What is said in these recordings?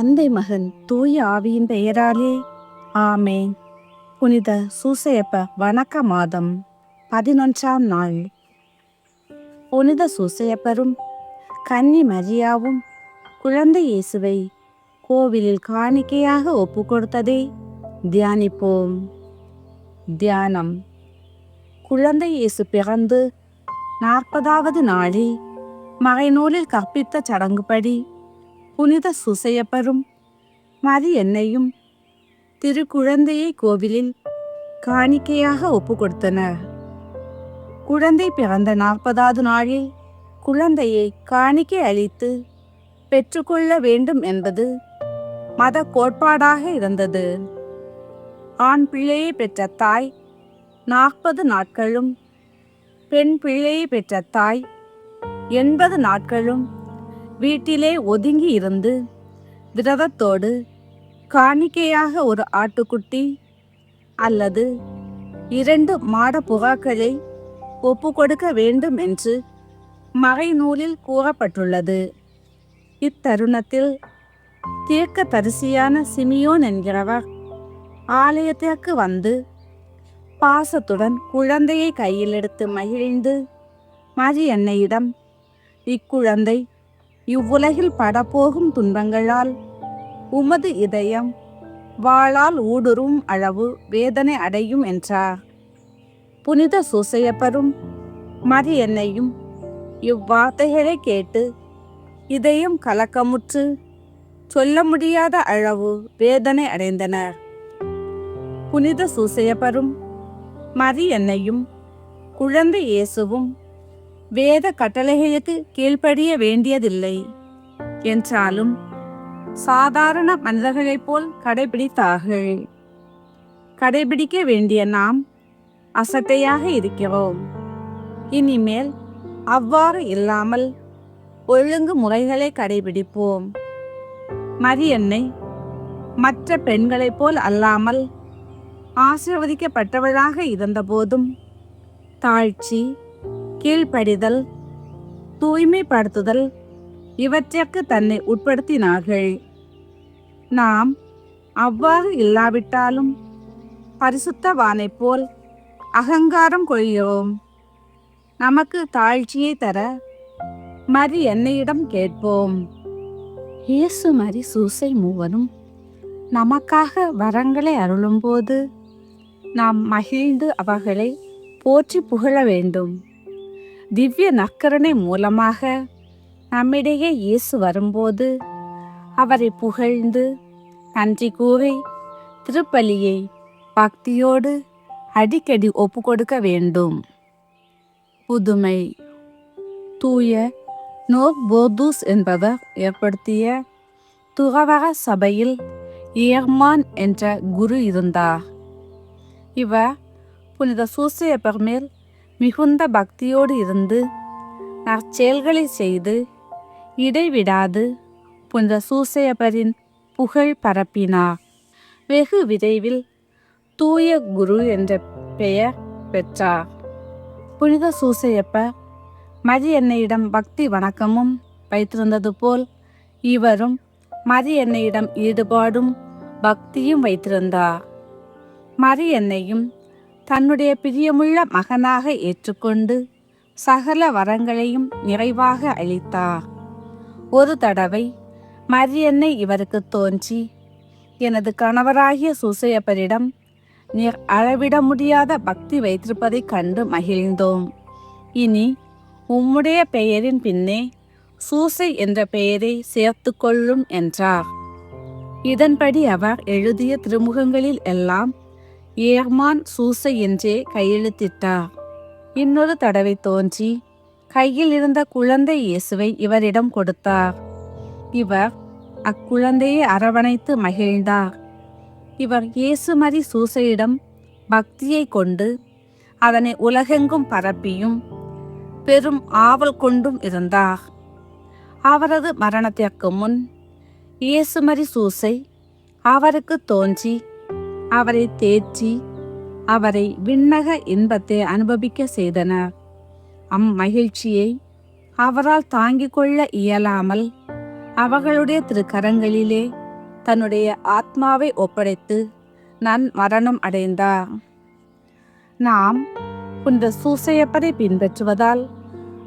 தந்தை மகன் தூய ஆவியின் பெயராலே ஆமேன். புனித சூசையப்ப வணக்க மாதம் 11ஆம் நாள். புனித சூசையப்பரும் கன்னி மரியாவும் குழந்தை இயேசுவை கோவிலில் காணிக்கையாக ஒப்பு கொடுத்ததை தியானிப்போம். தியானம். குழந்தை இயேசு பிறந்து 40வது நாளில் மறைநூலில் கற்பித்த சடங்குப்படி புனித சூசையப்பரும் மரியன்னையும் திருக்குழந்தையை கோவிலில் காணிக்கையாக ஒப்பு கொடுத்தனர். குழந்தை பிறந்த 40வது நாளில் குழந்தையை காணிக்கை அளித்து பெற்றுக்கொள்ள வேண்டும் என்பது மத கோட்பாடாக இருந்தது. ஆண் பிள்ளையை பெற்ற தாய் 40 நாட்களும், பெண் பிள்ளையை பெற்ற தாய் 80 நாட்களும் வீட்டிலே ஒதுங்கி இருந்து விரதத்தோடு காணிக்கையாக ஒரு ஆட்டுக்குட்டி அல்லது 2 மாடப்புறாக்களை ஒப்பு கொடுக்க வேண்டும் என்று மறைநூலில் கூறப்பட்டுள்ளது. இத்தருணத்தில் தீர்க்கதரிசியான சிமியோன் என்கிறவர் ஆலயத்திற்கு வந்து பாசத்துடன் குழந்தையை கையில் எடுத்து மகிழ்ந்து மரியன்னையிடம், இக்குழந்தை இவ்வுலகில் படப்போகும் துன்பங்களால் உமது இதயம் வாளால் ஊடுருவும் அளவு வேதனை அடையும் என்றார். புனித சூசையப்பரும் மரியன்னையும் இவ்வார்த்தைகளை கேட்டு இதயம் கலக்கமுற்று சொல்ல முடியாத அளவு வேதனை அடைந்தனர். புனித சூசையப்பரும் மரியன்னையும் குழந்தை இயேசுவும் வேத கட்டளைகளுக்கு கீழ்ப்படிய வேண்டியதில்லை என்றாலும் சாதாரண மனிதர்களைப் போல் கடைபிடித்தார்கள். கடைபிடிக்க வேண்டிய நாம் அசட்டையாக இருக்கிறோம். இனிமேல் அவ்வாறு இல்லாமல் ஒழுங்கு முறைகளை கடைபிடிப்போம். மரியன்னை மற்ற பெண்களைப் போல் அல்லாமல் ஆசீர்வதிக்கப்பட்டவளாக இருந்தபோதும் தாழ்ச்சி, கீழ்ப்படிதல், தூய்மைப்படுத்துதல் இவற்றிற்கு தன்னை உட்படுத்தினார்கள். நாம் அவ்வாறு இல்லாவிட்டாலும் பரிசுத்தவானை போல் அகங்காரம் கொள்கிறோம். நமக்கு தாழ்ச்சியை தர மரியன்னையிடம் கேட்போம். இயேசு மரி சூசை மூவரும் நமக்காக வரங்களை அருளும்போது நாம் மகிழ்ந்து அவர்களை போற்றி புகழ வேண்டும். திவ்ய நற்கருணை மூலமாக நம்மிடையே இயேசு வரும்போது அவரை புகழ்ந்து நன்றி கூறி திருப்பலியை பக்தியோடு அடிக்கடி ஒப்பு கொடுக்க வேண்டும். புதுமை. தூய நோக் போர்தூஸ் என்பவர் ஏற்படுத்திய துறவற சபையில் ஏர்மான் என்ற குரு இருந்தார். இவர் புனித சூசையப்பர் மேல் மிகுந்த பக்தியோடு இருந்து நற்செயல்களை செய்து இடைவிடாது புனித சூசையப்பரின் புகழ் பரப்பினார். வெகு விரைவில் தூய குரு என்ற பெயர் பெற்றார். புனித சூசையப்பர் மரியன்னையிடம் பக்தி வணக்கமும் வைத்திருந்தது போல் இவரும் மரியன்னையிடம் ஈடுபாடும் பக்தியும் வைத்திருந்தார். மரியன்னையும் தன்னுடைய பிரியமுள்ள மகனாக ஏற்றுக்கொண்டு சகல வரங்களையும் நிறைவாக அளித்தார். ஒரு தடவை மரியன்னை இவருக்கு தோன்றி, எனது கணவராகிய சூசையப்பரிடம் நீர் அளவிட முடியாத பக்தி வைத்திருப்பதைக் கண்டு மகிழ்ந்தோம். இனி உம்முடைய பெயரின் பின்னே சூசை என்ற பெயரை சேர்த்து கொள்ளும் என்றார். இதன்படி அவர் எழுதிய திருமுகங்களில் எல்லாம் ஏர்மான் சூசை என்றே கையெழுத்திட்டார். இன்னொரு தடவை தோன்றி கையில் இருந்த குழந்தை இயேசுவை இவரிடம் கொடுத்தார். இவர் அக்குழந்தையை அரவணைத்து மகிழ்ந்தார். இவர் இயேசு மரி சூசையிடம் பக்தியை கொண்டு அதனை உலகெங்கும் பரப்பியும் பெரும் ஆவல் கொண்டும் இருந்தார். அவரது மரணத்திற்கு முன் இயேசு மரி சூசை அவருக்கு தோன்றி அவரை தேற்றி அவரை விண்ணக இன்பத்தை அனுபவிக்க செய்தனர். அம்மகிழ்ச்சியை அவரால் தாங்கிக் கொள்ள இயலாமல் அவர்களுடைய திருக்கரங்களிலே தன்னுடைய ஆத்மாவை ஒப்படைத்து மரணம் அடைந்தார். நாம் புனித சூசையப்பரை பின்பற்றுவதால்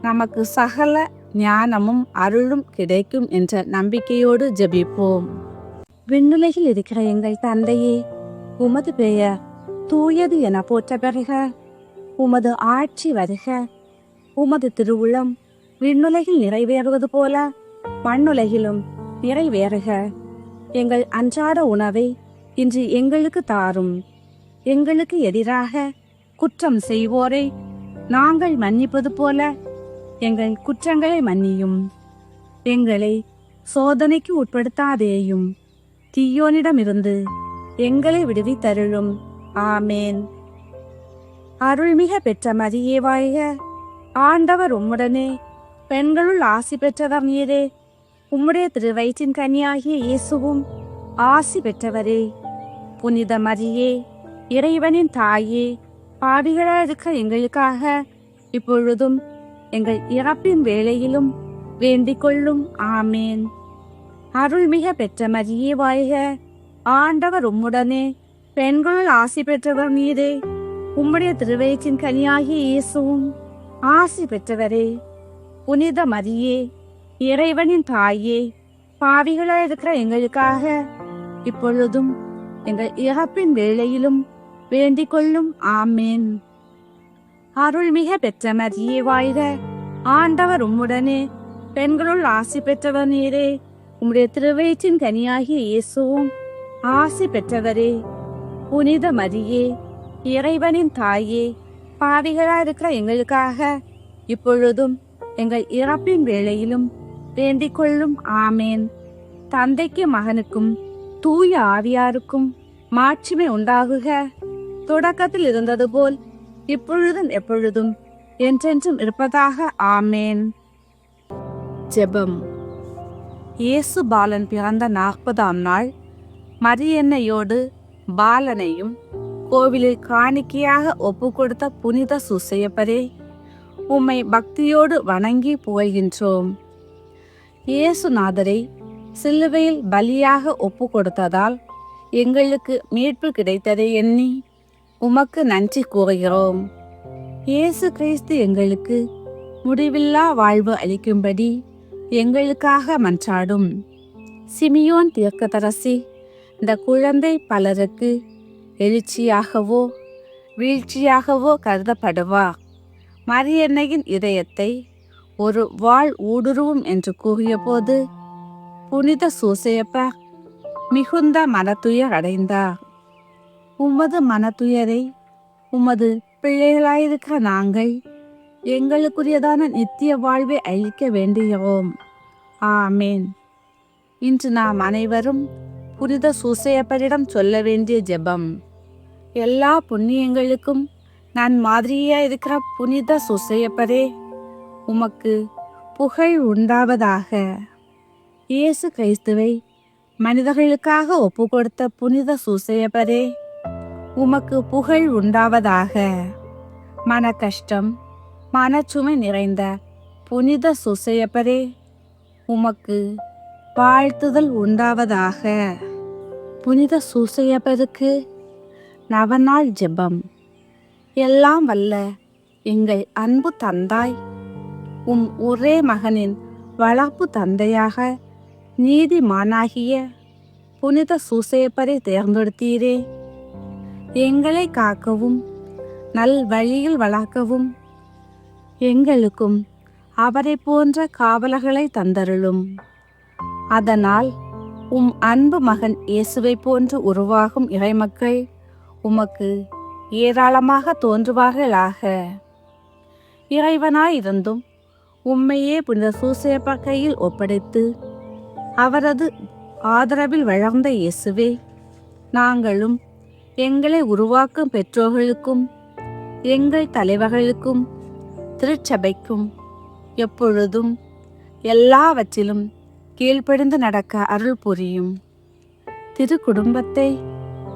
நமக்கு சகல ஞானமும் அருளும் கிடைக்கும் என்ற நம்பிக்கையோடு ஜெபிப்போம். விண்ணுலகில் இருக்கிற எங்கள் தந்தையே, உமது பெயர் தூயது என போற்ற பெறுக. உமது ஆட்சி வருக. உமது திருவுளம் விண்ணுலகில் நிறைவேறுவது போல மண்ணுலகிலும் நிறைவேறுக. எங்கள் அன்றாட உணவை இன்று எங்களுக்கு தாரும். எங்களுக்கு எதிராக குற்றம் செய்வோரை நாங்கள் மன்னிப்பது போல எங்கள் குற்றங்களை மன்னியும். எங்களை சோதனைக்கு உட்படுத்தாதேயும், தீயோனிடமிருந்து எங்களை விடுவித்தருளும். ஆமேன். அருள்மிக பெற்ற மரியே வாழ்க. ஆண்டவர் உம்முடனே, பெண்களுள் ஆசி பெற்றவர் நீரே. உம்முடைய திருவயிற்றின் கனியாகிய இயேசுவும் ஆசி பெற்றவரே. புனித மரியே, இறைவனின் தாயே, பாவிகளாக இருக்க எங்களுக்காக இப்பொழுதும் எங்கள் இறப்பின் வேளையிலும் வேண்டிக் கொள்ளும். ஆமேன். அருள்மிக பெற்ற மரியே வாழ்க. ஆண்டவர் உம்முடனே, பெண்களுள் ஆசி பெற்றவர் நீரே. உம்முடைய திருவயிற்றின் கனியாகிய இயேசுவும் ஆசி பெற்றவரே. புனித மரியே, இறைவனின் தாயே, பாவிகளாக இருக்கிற எங்களுக்காக இப்பொழுதும் எங்கள் இறப்பின் வேளையிலும் வேண்டிக் கொள்ளும். ஆமேன். அருள்மிக பெற்ற மரியே வாழ்க. ஆண்டவர் உம்முடனே, பெண்களுள் ஆசி பெற்றவர் நீரே. உம்முடைய திருவயிற்றின் கனியாகிய இயேசுவும் ஆசி பெற்றவரே. புனித மரியே, இறைவனின் தாயே, பாவிகளாக இருக்கிற எங்களுக்காக இப்பொழுதும் எங்கள் இறப்பின் வேளையிலும் வேண்டிக் கொள்ளும். ஆமேன். தந்தைக்கு மகனுக்கும் தூய ஆவியாருக்கும் மாட்சிமை உண்டாகுக. தொடக்கத்தில் இருந்தது போல் இப்பொழுதும் எப்பொழுதும் என்றென்றும் இருப்பதாக. ஆமேன். ஜெபம். இயேசு பாலன் பிறந்த 40ஆம் நாள் மரியன்னையோடு பாலனையும் கோவிலில் காணிக்கையாக ஒப்பு கொடுத்த புனித சூசையப்பரே, உம்மை பக்தியோடு வணங்கி புகழ்கின்றோம். இயேசுநாதரை சிலுவையில் பலியாக ஒப்பு கொடுத்ததால் எங்களுக்கு மீட்பு கிடைத்ததை எண்ணி உமக்கு நன்றி கூறுகிறோம். இயேசு கிறிஸ்து எங்களுக்கு முடிவில்லா வாழ்வு அளிக்கும்படி எங்களுக்காக மன்றாடும். சிமியோன் தீர்க்கதரிசி இந்த குழந்தை பலருக்கு எழுச்சியாகவோ வீழ்ச்சியாகவோ கருதப்படுவார். மரியன்னையின் இதயத்தை ஒரு வாள் ஊடுருவும் என்று கூறிய போது புனித சூசையப்பர் மிகுந்த மனத்துயர் அடைந்தார். உமது மனத்துயரை உமது பிள்ளைகளாயிருக்கிற நாங்கள் எங்களுக்குரியதான நித்திய வாழ்வை அளிக்க வேண்டுகிறோம். ஆமேன். இன்று நாம் அனைவரும் புனித சூசையப்பரிடம் சொல்ல வேண்டிய ஜெபம். எல்லா புண்ணியங்களுக்கும் நான் மாதிரியாக இருக்கிற புனித சூசையப்பரே, உமக்கு புகழ் உண்டாவதாக. இயேசு கிறிஸ்துவை மனிதர்களுக்காக ஒப்பு கொடுத்த புனித சூசையப்பரே, உமக்கு புகழ் உண்டாவதாக. மன கஷ்டம் மனச்சுமை நிறைந்த புனித சூசையப்பரே, உமக்கு வாழ்த்துதல் உண்டாவதாக. புனித சூசையப்பருக்கு நவநாள் ஜெபம். எல்லாம் வல்ல எங்கள் அன்பு தந்தாய், உம் ஒரே மகனின் வளர்ப்பு தந்தையாக நீதிமானாகிய புனித சூசையப்பரை தேர்ந்தெடுத்தீரே. எங்களை காக்கவும் நல் வழியில் வளர்க்கவும் எங்களுக்கும் அவரை போன்ற காவலர்களை தந்தருளும். அதனால் உம் அன்பு மகன் இயேசுவை போன்று உருவாகும் இறைமக்கள் உமக்கு ஏராளமாக தோன்றுவார்களாக. இறைவனாயிருந்தும் உம்மையே புனித சூசையப்பர் கையில் ஒப்படைத்து அவரது ஆதரவில் வளர்ந்த இயேசுவே, நாங்களும் எங்களை உருவாக்கும் பெற்றோர்களுக்கும் எங்கள் தலைவர்களுக்கும் திருச்சபைக்கும் எப்பொழுதும் எல்லாவற்றிலும் கீழ்ப்படிந்து நடக்க அருள் புரியும். திரு குடும்பத்தை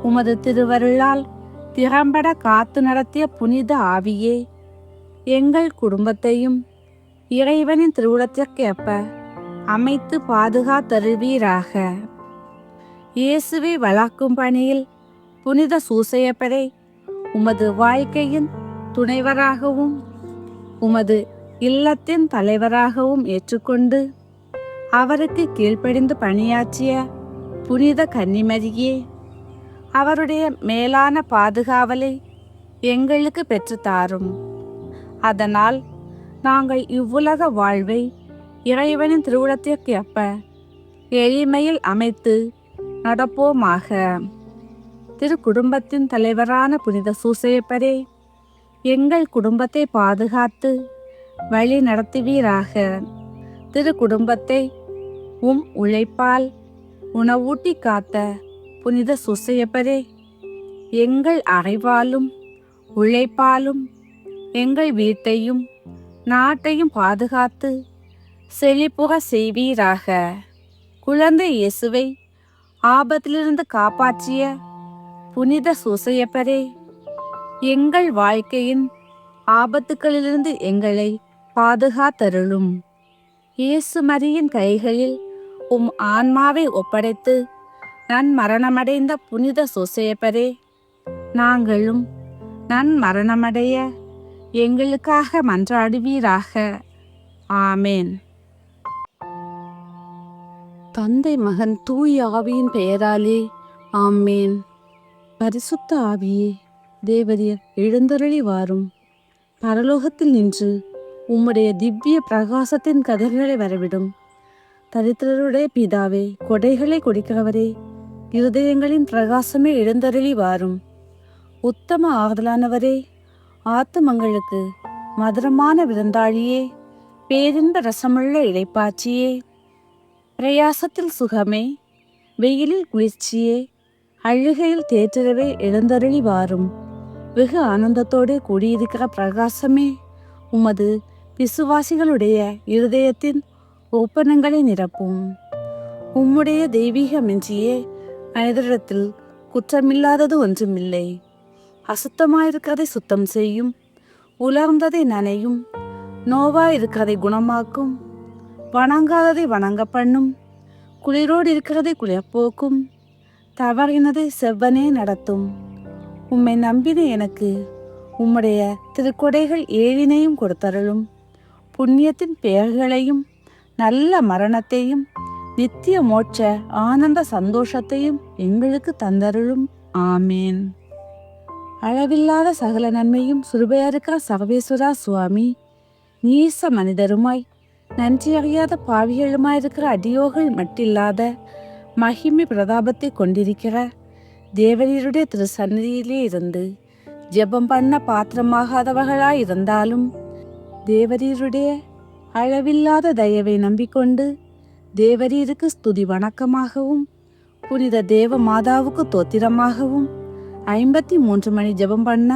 உமது திருவருளால் திறம்பட காத்து நடத்திய புனித ஆவியே, எங்கள் குடும்பத்தையும் இறைவனின் திருவுளத்திற்கேற்ப அமைத்து பாதுகாத்தருள்வீராக. இயேசுவை வளர்க்கும் பணியில் புனித சூசையப்பரை உமது வாழ்க்கையின் துணைவராகவும் உமது இல்லத்தின் தலைவராகவும் ஏற்றுக்கொண்டு அவருக்கு கீழ்ப்படிந்து பணியாற்றிய புனித கன்னிமரியே, அவருடைய மேலான பாதுகாவலை எங்களுக்கு பெற்றுத்தாரும். அதனால் நாங்கள் இவ்வுலக வாழ்வை இறைவனின் திருவுளத்திற்கு ஏற்ப எளிமையில் அமைத்து நடப்போமாக. குடும்பத்தின் தலைவரான புனித சூசையப்பரே, எங்கள் குடும்பத்தை பாதுகாத்து வழி நடத்துவீராக. குடும்பத்தை உழைப்பால் உணவூட்டி காத்த புனித சூசையப்பரே, எங்கள் அறிவாலும் உழைப்பாலும் எங்கள் வீட்டையும் நாட்டையும் பாதுகாத்து செழிப்புற செய்வீராக. குழந்தை இயேசுவை ஆபத்திலிருந்து காப்பாற்றிய புனித சூசையப்பரே, எங்கள் வாழ்க்கையின் ஆபத்துக்களிலிருந்து எங்களை பாதுகாத்தருளும். இயேசு மரியின் கைகளில் ஆன்மாவை ஒப்படைத்து நன்மரணமடைந்த புனித சூசையப்பரே, நாங்களும் நன்மரணமடைய எங்களுக்காக மன்றாடுவீராக. ஆமேன். தந்தை மகன் தூய ஆவியின் பெயராலே ஆமேன். பரிசுத்த ஆவியே, தேவரீர் எழுந்தருளி வாரும். பரலோகத்தில் நின்று உம்முடைய திவ்ய பிரகாசத்தின் கதிர்களை வரவிடும். தரித்திரருடைய பிதாவே, கொடைகளை கொடுக்கிறவரே, இருதயங்களின் பிரகாசமே எழுந்தருளி வாரும். உத்தம ஆறுதலானவரே, ஆத்துமங்களுக்கு மதுரமான விருந்தாளியே, பேரின்ப ரசமுள்ள இளைப்பாட்சியே, பிரயாசத்தில் சுகமே, வெயிலில் குளிர்ச்சியே, அழுகையில் தேற்றிடவே எழுந்தருளி வாரும். வெகு ஆனந்தத்தோடு கூடியிருக்கிற பிரகாசமே, உமது விசுவாசிகளுடைய இருதயத்தின் ஒப்பனங்களை நிரப்பும். உம்முடைய தெய்வீகமின்றியே மனிதரிடத்தில் குற்றமில்லாதது ஒன்றுமில்லை. அசுத்தமாயிருக்கிறதை சுத்தம் செய்யும், உலர்ந்ததை நனையும், நோவாயிருக்கிறதை குணமாக்கும், வணங்காததை வணங்க பண்ணும், குளிரோடு இருக்கிறதை குளிர்போக்கும், தவறினதை செவ்வனே நடத்தும். உம்மை நம்பின எனக்கு உம்முடைய திருக்கொடைகள் ஏழினையும் கொடுத்தருளும். புண்ணியத்தின் பெயர்களையும் நல்ல மரணத்தையும் நித்திய மோட்ச ஆனந்த சந்தோஷத்தையும் எங்களுக்கு தந்தருளும். ஆமேன். அளவில்லாத சகல நன்மையும் சுருபையாருக்கிற சர்வேஸ்வரா சுவாமி, நீச மனிதருமாய் நன்றி அறியாத பாவிகளுமாயிருக்கிற அடியோர்கள் மட்டில்லாத மகிமை பிரதாபத்தை கொண்டிருக்கிற தேவரீருடைய திருசந்நிதியிலே இருந்து ஜெபம் பண்ண பாத்திரமாகாதவர்களாயிருந்தாலும் தேவரீருடைய அளவில்லாத தயவை நம்பிக்கொண்டு தேவரீருக்கு ஸ்துதி வணக்கமாகவும் புனித தேவ மாதாவுக்கு தோத்திரமாகவும் 53 மணி ஜெபம் பண்ண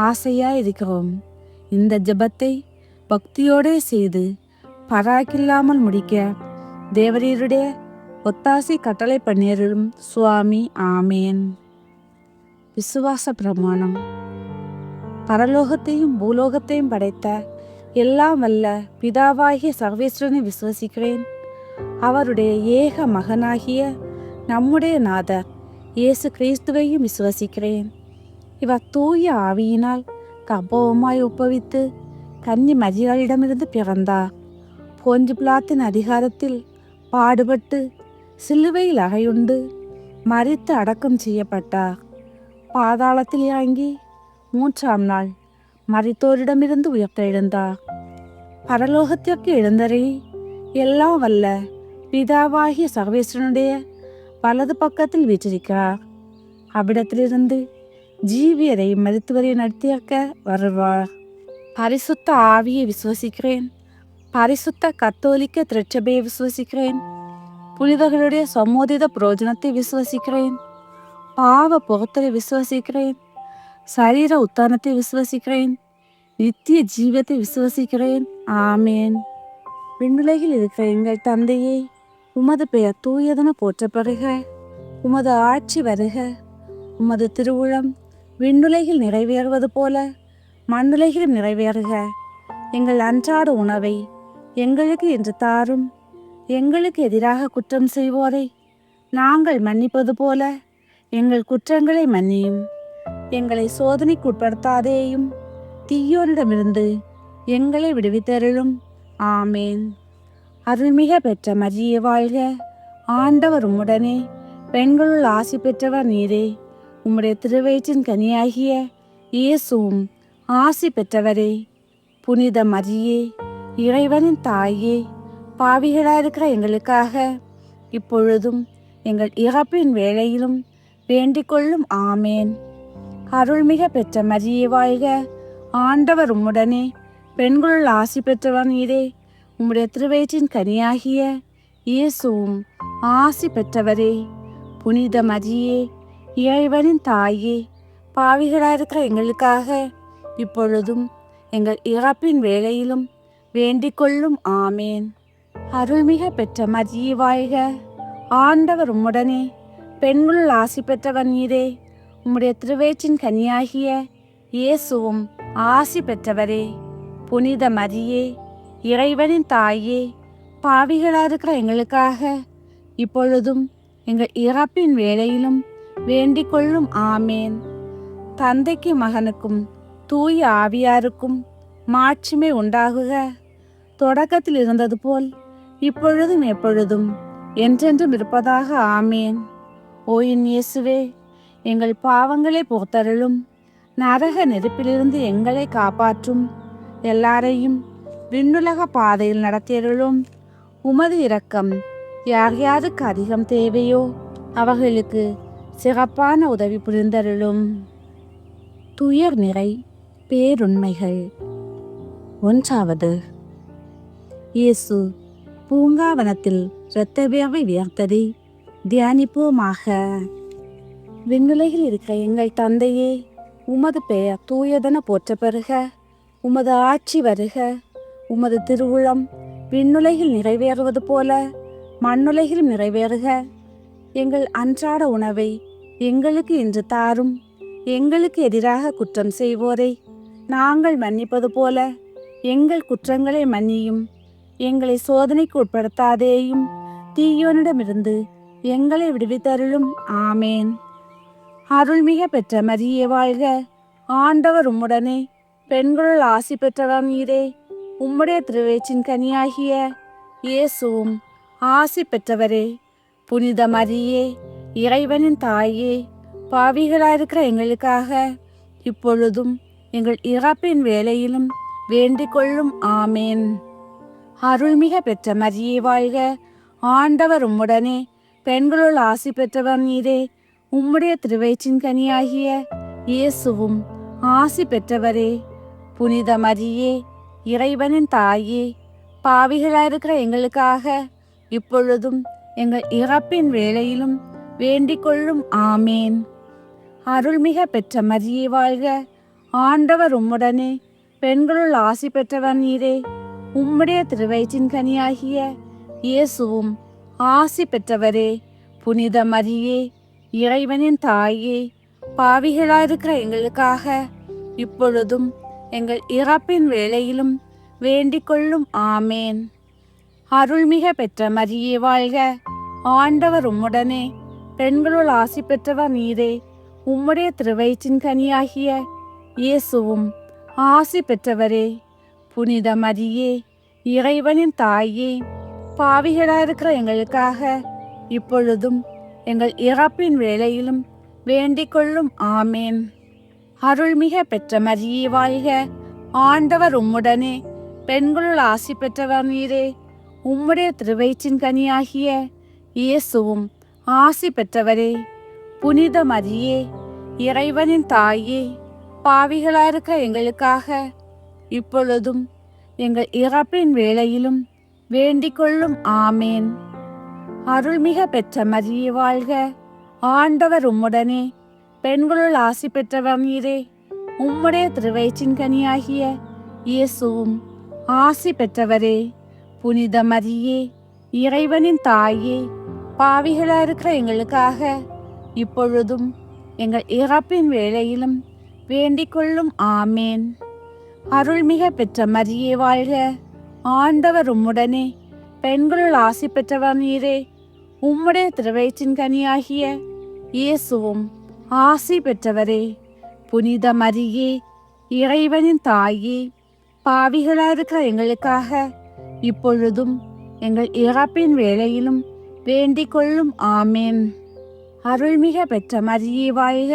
ஆசையாயிருக்கிறோம். இந்த ஜெபத்தை பக்தியோடே செய்து பராக்கில்லாமல் முடிக்க தேவரீருடைய ஒத்தாசி கட்டளை பண்ணியருளும் சுவாமி. ஆமேன். விசுவாச பிரமாணம். பரலோகத்தையும் பூலோகத்தையும் படைத்த எல்லாம் வல்ல பிதாவாகிய சர்வேஸ்வரனை விசுவசிக்கிறேன். அவருடைய ஏக மகனாகிய நம்முடைய நாதர் இயேசு கிறிஸ்துவையும் விசுவசிக்கிறேன். இவர் தூய ஆவியினால் கர்ப்பவமாய் உப்பவித்து கன்னி மரியாளிடமிருந்து பிறந்தார். போஞ்சு பிலாத்தின் அதிகாரத்தில் பாடுபட்டு சிலுவையில் அறையுண்டு மரித்து அடக்கம் செய்யப்பட்டார். பாதாளத்தில் இறங்கி 3ஆம் நாள் மரித்தோரிடமிருந்து உயிர்த்தெழுந்தார். பரலோகத்திற்கு எழுந்தருளி எல்லாம் வல்ல பிதாவாகிய சர்வேஸ்வரனுடைய வலது பக்கத்தில் வீற்றிருக்கிறார். அவ்விடத்திலிருந்து ஜீவியரை மருத்துவரை நடத்தியிருக்க வருவார். பரிசுத்த ஆவியை விசுவசிக்கிறேன். பரிசுத்த கத்தோலிக்க திருச்சபையை விசுவசிக்கிறேன். புனிதர்களுடைய சமோதித புரோஜனத்தை விசுவசிக்கிறேன். பாவ பொறுத்தலை விசுவசிக்கிறேன். சரீர உத்தானத்தை விசுவசிக்கிறேன். நித்திய ஜீவத்தை விசுவசிக்கிறேன். ஆமேன். விண்ணுலகில் இருக்கிற எங்கள் தந்தையே, உமது பெயர் தூயதென போற்றப்படுக. உமது ஆட்சி வருக. உமது திருவுளம் விண்ணுலகில் நிறைவேறுவது போல மண்ணுலகிலும் நிறைவேறுக. எங்கள் அன்றாட உணவை எங்களுக்கு இன்று தாரும். எங்களுக்கு எதிராக குற்றம் செய்வோரை நாங்கள் மன்னிப்பது போல எங்கள் குற்றங்களை மன்னியும். எங்களை சோதனைக்குட்படுத்தாதேயும், தீயோனிடமிருந்து எங்களை விடுவித்தருளும். ஆமேன். அருள்மிக பெற்ற மரியே வாழ்க, ஆண்டவர் உம்முடனே, பெண்களுள் ஆசி பெற்றவர் நீரே. உம்முடைய திருவயிற்றின் கனியாகிய இயேசுவும் ஆசி பெற்றவரே. புனித மரியே, இறைவனின் தாயே, பாவிகளாயிருக்கிற எங்களுக்காக இப்பொழுதும் எங்கள் இறப்பின் வேளையிலும் வேண்டிக்கொள்ளும். ஆமேன். அருள்மிக பெற்ற மரியே வாழ்க, ஆண்டவர் உம்முடனே, பெண்களுள் ஆசி பெற்றவர் நீரே. உம்முடைய திருவயிற்றின் கனியாகிய இயேசுவும் ஆசி பெற்றவரே. புனித மரியே, இறைவனின் தாயே, பாவிகளாயிருக்கிற எங்களுக்காக இப்பொழுதும் எங்கள் இறப்பின் வேளையிலும் வேண்டிக்கொள்ளும். ஆமேன். அருள்மிக பெற்ற மரியே வாழ்க, ஆண்டவர் உம்முடனே, பெண்களுள் ஆசி பெற்றவர் நீரே. உம்முடைய திருவயிற்றின் கனியாகிய இயேசுவும் ஆசி பெற்றவரே. புனித மரியே, இறைவனின் தாயே, பாவிகளாயிருக்கிற எங்களுக்காக இப்பொழுதும் எங்கள் இறப்பின் வேளையிலும் வேண்டிக்கொள்ளும். ஆமேன். தந்தைக்கு மகனுக்கும் தூய ஆவியாருக்கும் மாட்சிமை உண்டாகுக, தொடக்கத்தில் இருந்தது போல் இப்பொழுதும் எப்பொழுதும் என்றென்றும் இருப்பதாக. ஆமேன். ஓ என் இயேசுவே, எங்கள் பாவங்களை பொறுத்தருளும். நரக நெருப்பிலிருந்து எங்களை காப்பாற்றும். எல்லாரையும் விண்ணுலக பாதையில் நடத்தியருளும். உமது இரக்கம் யார் யாருக்கு அதிகம் தேவையோ அவர்களுக்கு சிறப்பான உதவி புரிந்தருளும். துயர் நிறை பேருண்மைகள். 1. இயேசு பூங்காவனத்தில் இரத்த வியர்வை வியர்த்ததை தியானிப்போமாக. விண்ணுலகில் இருக்க எங்கள் தந்தையே, உமது பெயர் தூயதென போற்ற பெறுக. உமது ஆட்சி வருக. உமது திருவுளம் விண்ணுலகில் நிறைவேறுவது போல மண்ணுலகிலும் நிறைவேறுக. எங்கள் அன்றாட உணவை எங்களுக்கு இன்று தாரும். எங்களுக்கு எதிராக குற்றம் செய்வோரை நாங்கள் மன்னிப்பது போல எங்கள் குற்றங்களை மன்னியும். எங்களை சோதனைக்கு உட்படுத்தாதேயும், தீயோனிடமிருந்து எங்களை விடுவித்தருளும். ஆமேன். அருள்மிக பெற்ற மரியே வாழ்க, ஆண்டவர் உம்முடனே, பெண்களுள் ஆசி பெற்றவர் நீரே. உம்முடைய திருவயிற்றின் கனியாகிய இயேசுவும் ஆசி பெற்றவரே. புனித மரியே, இறைவனின் தாயே, பாவிகளாயிருக்கிற எங்களுக்காக இப்பொழுதும் எங்கள் இறப்பின் வேளையிலும் வேண்டிக்கொள்ளும். ஆமேன். அருள்மிக பெற்ற மரியே வாழ்க, ஆண்டவர் உம்முடனே, பெண்களுள் ஆசி பெற்றவர் நீரே. உம்முடைய திருவயிற்றின் கனியாகிய இயேசுவும் ஆசி பெற்றவரே. புனித மரியே, இறைவனின் தாயே, பாவிகளாயிருக்கிற எங்களுக்காக இப்பொழுதும் எங்கள் இறப்பின் வேளையிலும் வேண்டிக்கொள்ளும். ஆமேன். அருள்மிக பெற்ற மரியே வாழ்க, ஆண்டவர் உம்முடனே, பெண்களுள் ஆசி பெற்றவர் நீரே. உம்முடைய திருவயிற்றின் கனியாகிய இயேசுவும் ஆசி பெற்றவரே. புனித மரியே, இறைவனின் தாயே, பாவிகளாயிருக்கிற எங்களுக்காக இப்பொழுதும் எங்கள் இறப்பின் வேளையிலும் வேண்டிக்கொள்ளும். ஆமேன். அருள்மிக பெற்ற மரியே வாழ்க, ஆண்டவர் உம்முடனே, பெண்களுள் ஆசி பெற்றவர் நீரே. உம்முடைய திருவயிற்றின் கனியாகிய இயேசுவும் ஆசி பெற்றவரே. புனித மரியே, இறைவனின் தாயே, பாவிகளாயிருக்கிற எங்களுக்காக இப்பொழுதும் எங்கள் இறப்பின் வேளையிலும் வேண்டிக்கொள்ளும். ஆமேன். அருள்மிக பெற்ற மரியே வாழ்க, ஆண்டவர் உம்முடனே, பெண்களுள் ஆசி பெற்றவர் நீரே. உம்முடைய திருவயிற்றின் கனியாகிய இயேசுவும் ஆசி பெற்றவரே. புனித மரியே, இறைவனின் தாயே, பாவிகளாயிருக்கிற எங்களுக்காக இப்பொழுதும் எங்கள் இறப்பின் வேளையிலும் வேண்டிக்கொள்ளும். ஆமேன். அருள்மிக பெற்ற மரியே வாழ்க, ஆண்டவர் உம்முடனே, பெண்களுள் ஆசி பெற்றவர் நீரே. உம்முடைய திருவயிற்றின் கனியாகிய இயேசுவும் ஆசி பெற்றவரே. புனித மரியே, இறைவனின் தாயே, பாவிகளாயிருக்கிற எங்களுக்காக இப்பொழுதும் எங்கள் இறப்பின் வேளையிலும் வேண்டிக்கொள்ளும். ஆமேன். அருள்மிக பெற்ற மரியே வாழ்க, ஆண்டவர் உம்முடனே, பெண்களுள் ஆசி பெற்றவர் நீரே. உம்முடைய திருவயிற்றின் கனியாகிய இயேசுவும் ஆசி பெற்றவரே. புனித மரியே, இறைவனின் தாயே, பாவிகளாயிருக்கிற எங்களுக்காக இப்பொழுதும் எங்கள் இறப்பின் வேளையிலும் வேண்டிக் கொள்ளும். ஆமேன். அருள்மிக பெற்ற மரியே வாழ்க.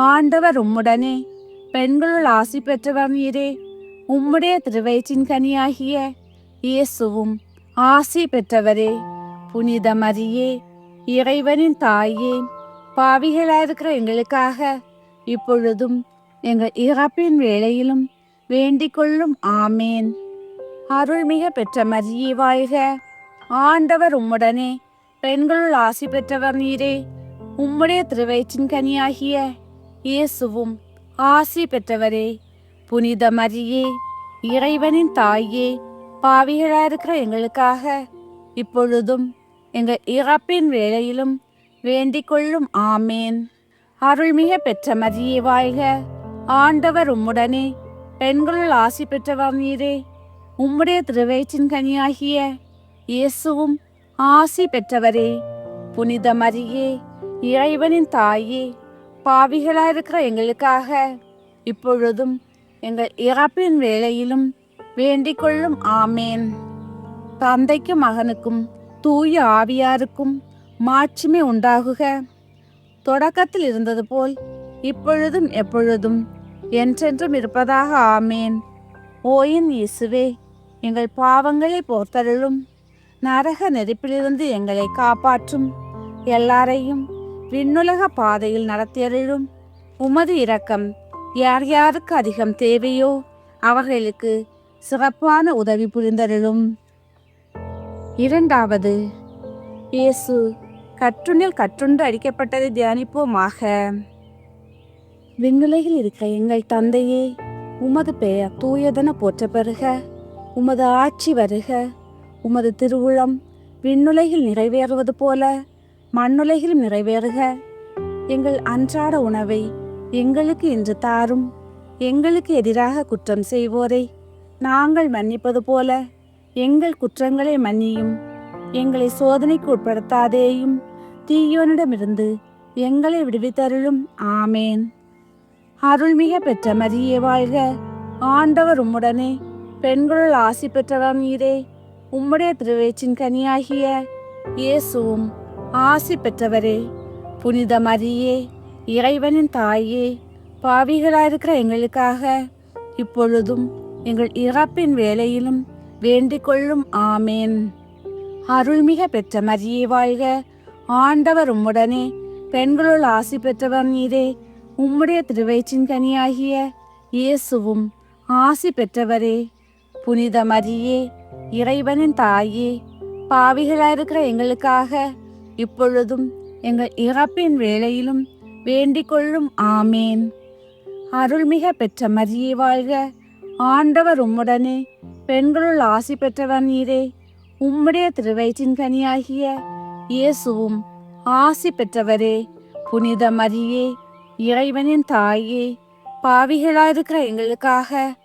ஆண்டவர் உம்முடனே, பெண்களுள் ஆசி பெற்றவர் நீரே. உம்முடைய திருவயிற்றின் கனியாகிய இயேசுவும் ஆசி பெற்றவரே. புனித மரியே, இறைவனின் தாயே, பாவிகளாயிருக்கிற எங்களுக்காக இப்பொழுதும் எங்கள் இறப்பின் வேளையிலும் வேண்டிக் கொள்ளும். ஆமேன். அருள்மிக பெற்ற மரியே வாழ்க. ஆண்டவர் உம்முடனே, பெண்களுள் ஆசி பெற்றவர் நீரே. உம்முடைய திருவயிற்றின் கனியாகிய இயேசுவும் ஆசி பெற்றவரே. புனித மரியே, இறைவனின் தாயே, பாவிகளாயிருக்கிற எங்களுக்காக இப்பொழுதும் எங்கள் இறப்பின் வேளையிலும் வேண்டிக் கொள்ளும். ஆமேன். அருள்மிக பெற்ற மரியே வாழ்க. ஆண்டவர் உம்முடனே, பெண்களுள் ஆசி பெற்றவர் நீரே. உம்முடைய திருவயிற்றின் கனியாகிய இயேசுவும் ஆசி பெற்றவரே. புனித மரியே, இறைவனின் தாயே, பாவிகளாயிருக்கிற எங்களுக்காக இப்பொழுதும் எங்கள் இறப்பின் வேளையிலும் வேண்டிக் கொள்ளும். ஆமேன். தந்தைக்கும் மகனுக்கும் தூய ஆவியாருக்கும் மாட்சிமை உண்டாகுக. தொடக்கத்தில் இருந்தது போல் இப்பொழுதும் எப்பொழுதும் என்றென்றும் இருப்பதாக. ஆமேன். ஓயின் இயேசுவே, எங்கள் பாவங்களை போர்த்தருளும். நரக நெருப்பிலிருந்து எங்களை காப்பாற்றும். எல்லாரையும் விண்ணுலக பாதையில் நடத்தியருளும். உமது இரக்கம் யார் யாருக்கு அதிகம் தேவையோ அவர்களுக்கு சிறப்பான உதவி புரிந்தருளும். இரண்டாவது, இயேசு கற்றுணில் கற்றுண்டு அடிக்கப்பட்டதை தியானிப்போமாக. விண்ணுலகில் இருக்க எங்கள் தந்தையே, உமது பெயர் தூயதென போற்ற பெறுக. உமது ஆட்சி வருக. உமது திருவுளம் விண்ணுலகில் நிறைவேறுவது போல மண்ணுலகிலும் நிறைவேறுக. எங்கள் அன்றாட உணவை எங்களுக்கு இன்று தாரும். எங்களுக்கு எதிராக குற்றம் செய்வோரை நாங்கள் மன்னிப்பது போல எங்கள் குற்றங்களை மன்னியும். எங்களை சோதனைக்கு உட்படுத்தாதேயும், தீயோனிடமிருந்து எங்களை விடுவித்தருளும். ஆமேன். அருள்மிக பெற்ற மரியே வாழ்க. ஆண்டவர் உம்முடனே, பெண்களுள் ஆசி பெற்றவர் நீரே. உம்முடைய திருவயிற்றின் கனியாகிய இயேசுவும் ஆசி பெற்றவரே. புனித மரியே, இறைவனின் தாயே, பாவிகளாயிருக்கிற எங்களுக்காக இப்பொழுதும் எங்கள் இறப்பின் வேளையிலும் வேண்டிக் கொள்ளும். ஆமேன். அருள்மிக பெற்ற மரியே வாழ்க. ஆண்டவர் உம்முடனே, பெண்களுள் ஆசி பெற்றவர் நீரே. உம்முடைய திருவயிற்றின் கனியாகிய இயேசுவும் ஆசி பெற்றவரே. புனித மரியே, இறைவனின் தாயே, பாவிகளாயிருக்கிற எங்களுக்காக இப்பொழுதும் எங்கள் இறப்பின் வேளையிலும் வேண்டிக் கொள்ளும். ஆமேன். அருள்மிக பெற்ற மரியே வாழ்க. ஆண்டவர் உம்முடனே, பெண்களுள் ஆசி பெற்றவர் நீரே. உம்முடைய திருவயிற்றின் கனியாகிய இயேசுவும் ஆசி பெற்றவரே. புனித மரியே, இறைவனின் தாயே, பாவிகளாயிருக்கிற எங்களுக்காக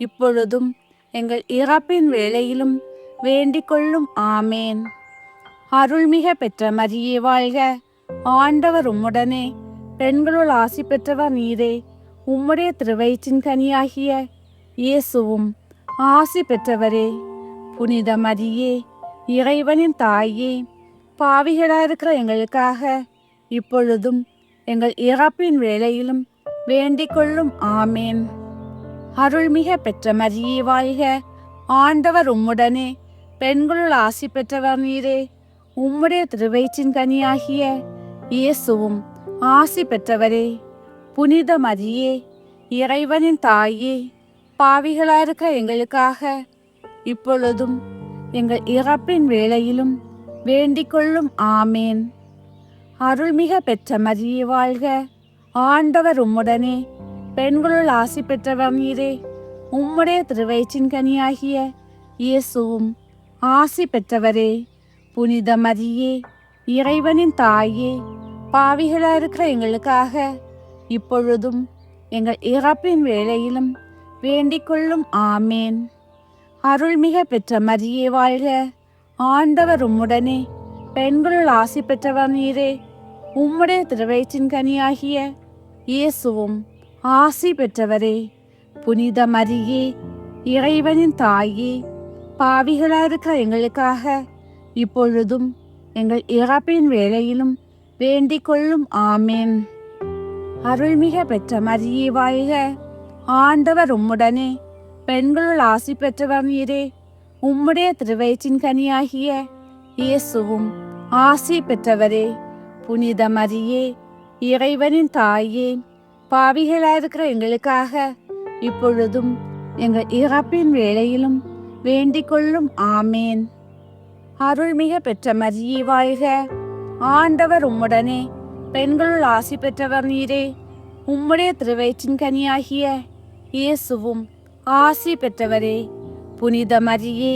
இப்பொழுதும் எங்கள் இறப்பின் வேளையிலும் வேண்டிக் கொள்ளும். ஆமேன். அருள்மிக பெற்ற மரியே வாழ்க. ஆண்டவர் உம்முடனே, பெண்களுள் ஆசி பெற்றவர் நீரே. உம்முடைய திருவயிற்றின் கனியாகிய இயேசுவும் ஆசி பெற்றவரே. புனித மரியே, இறைவனின் தாயே, பாவிகளாயிருக்கிற எங்களுக்காக இப்பொழுதும் எங்கள் இறப்பின் வேளையிலும் வேண்டிக் கொள்ளும். ஆமேன். அருள்மிக பெற்ற மரியே வாழ்க. ஆண்டவர் உம்முடனே, பெண்களுள் ஆசி பெற்றவர் நீரே. உம்முடைய திருவயிற்றின் கனியாகிய இயேசுவும் ஆசி பெற்றவரே. புனித மரியே, இறைவனின் தாயே, பாவிகளாயிருக்கிற எங்களுக்காக இப்பொழுதும் எங்கள் இறப்பின் வேளையிலும் வேண்டிக் கொள்ளும். ஆமேன். அருள்மிக பெற்ற மரியே வாழ்க. ஆண்டவர் உம்முடனே, பெண்களுள் ஆசி பெற்றவர் நீரே. உம்முடைய திருவயிற்றின் கனியாகிய இயேசுவும் ஆசி பெற்றவரே. புனித மரியே, இறைவனின் தாயே, பாவிகளாயிருக்கிற எங்களுக்காக இப்பொழுதும் எங்கள் இறப்பின் வேளையிலும் வேண்டிக் கொள்ளும். ஆமேன். அருள்மிக பெற்ற மரியே வாழ்க. ஆண்டவர் உம்முடனே, பெண்களுள் ஆசி பெற்றவர் நீரே. உம்முடைய திருவயிற்றின் கனியாகிய இயேசுவும் ஆசி பெற்றவரே. புனித மரியே, இறைவனின் தாயே, பாவிகளாயிருக்கிற எங்களுக்காக இப்பொழுதும் எங்கள் இறப்பின் வேளையிலும் வேண்டிக் கொள்ளும். ஆமேன். அருள்மிக பெற்ற மரியே வாழ்க. ஆண்டவர் உம்முடனே. பெண்களுள் ஆசி பெற்றவர் நீரே. உம்முடைய திருவயிற்றின் கனியாகிய இயேசுவும் ஆசி பெற்றவரே. புனித மரியே, இறைவனின் தாயே, பாவிகளாயிருக்கிற எங்களுக்காக இப்பொழுதும் எங்கள் இறப்பின் வேளையிலும் வேண்டிக் கொள்ளும். ஆமேன். அருள்மிக பெற்ற மரியே வாழ்க. ஆண்டவர் உம்முடனே. பெண்களுள் ஆசி பெற்றவர் நீரே. உம்முடைய திருவயிற்றின் கனியாகிய இயேசுவும் ஆசி பெற்றவரே. புனித மரியே,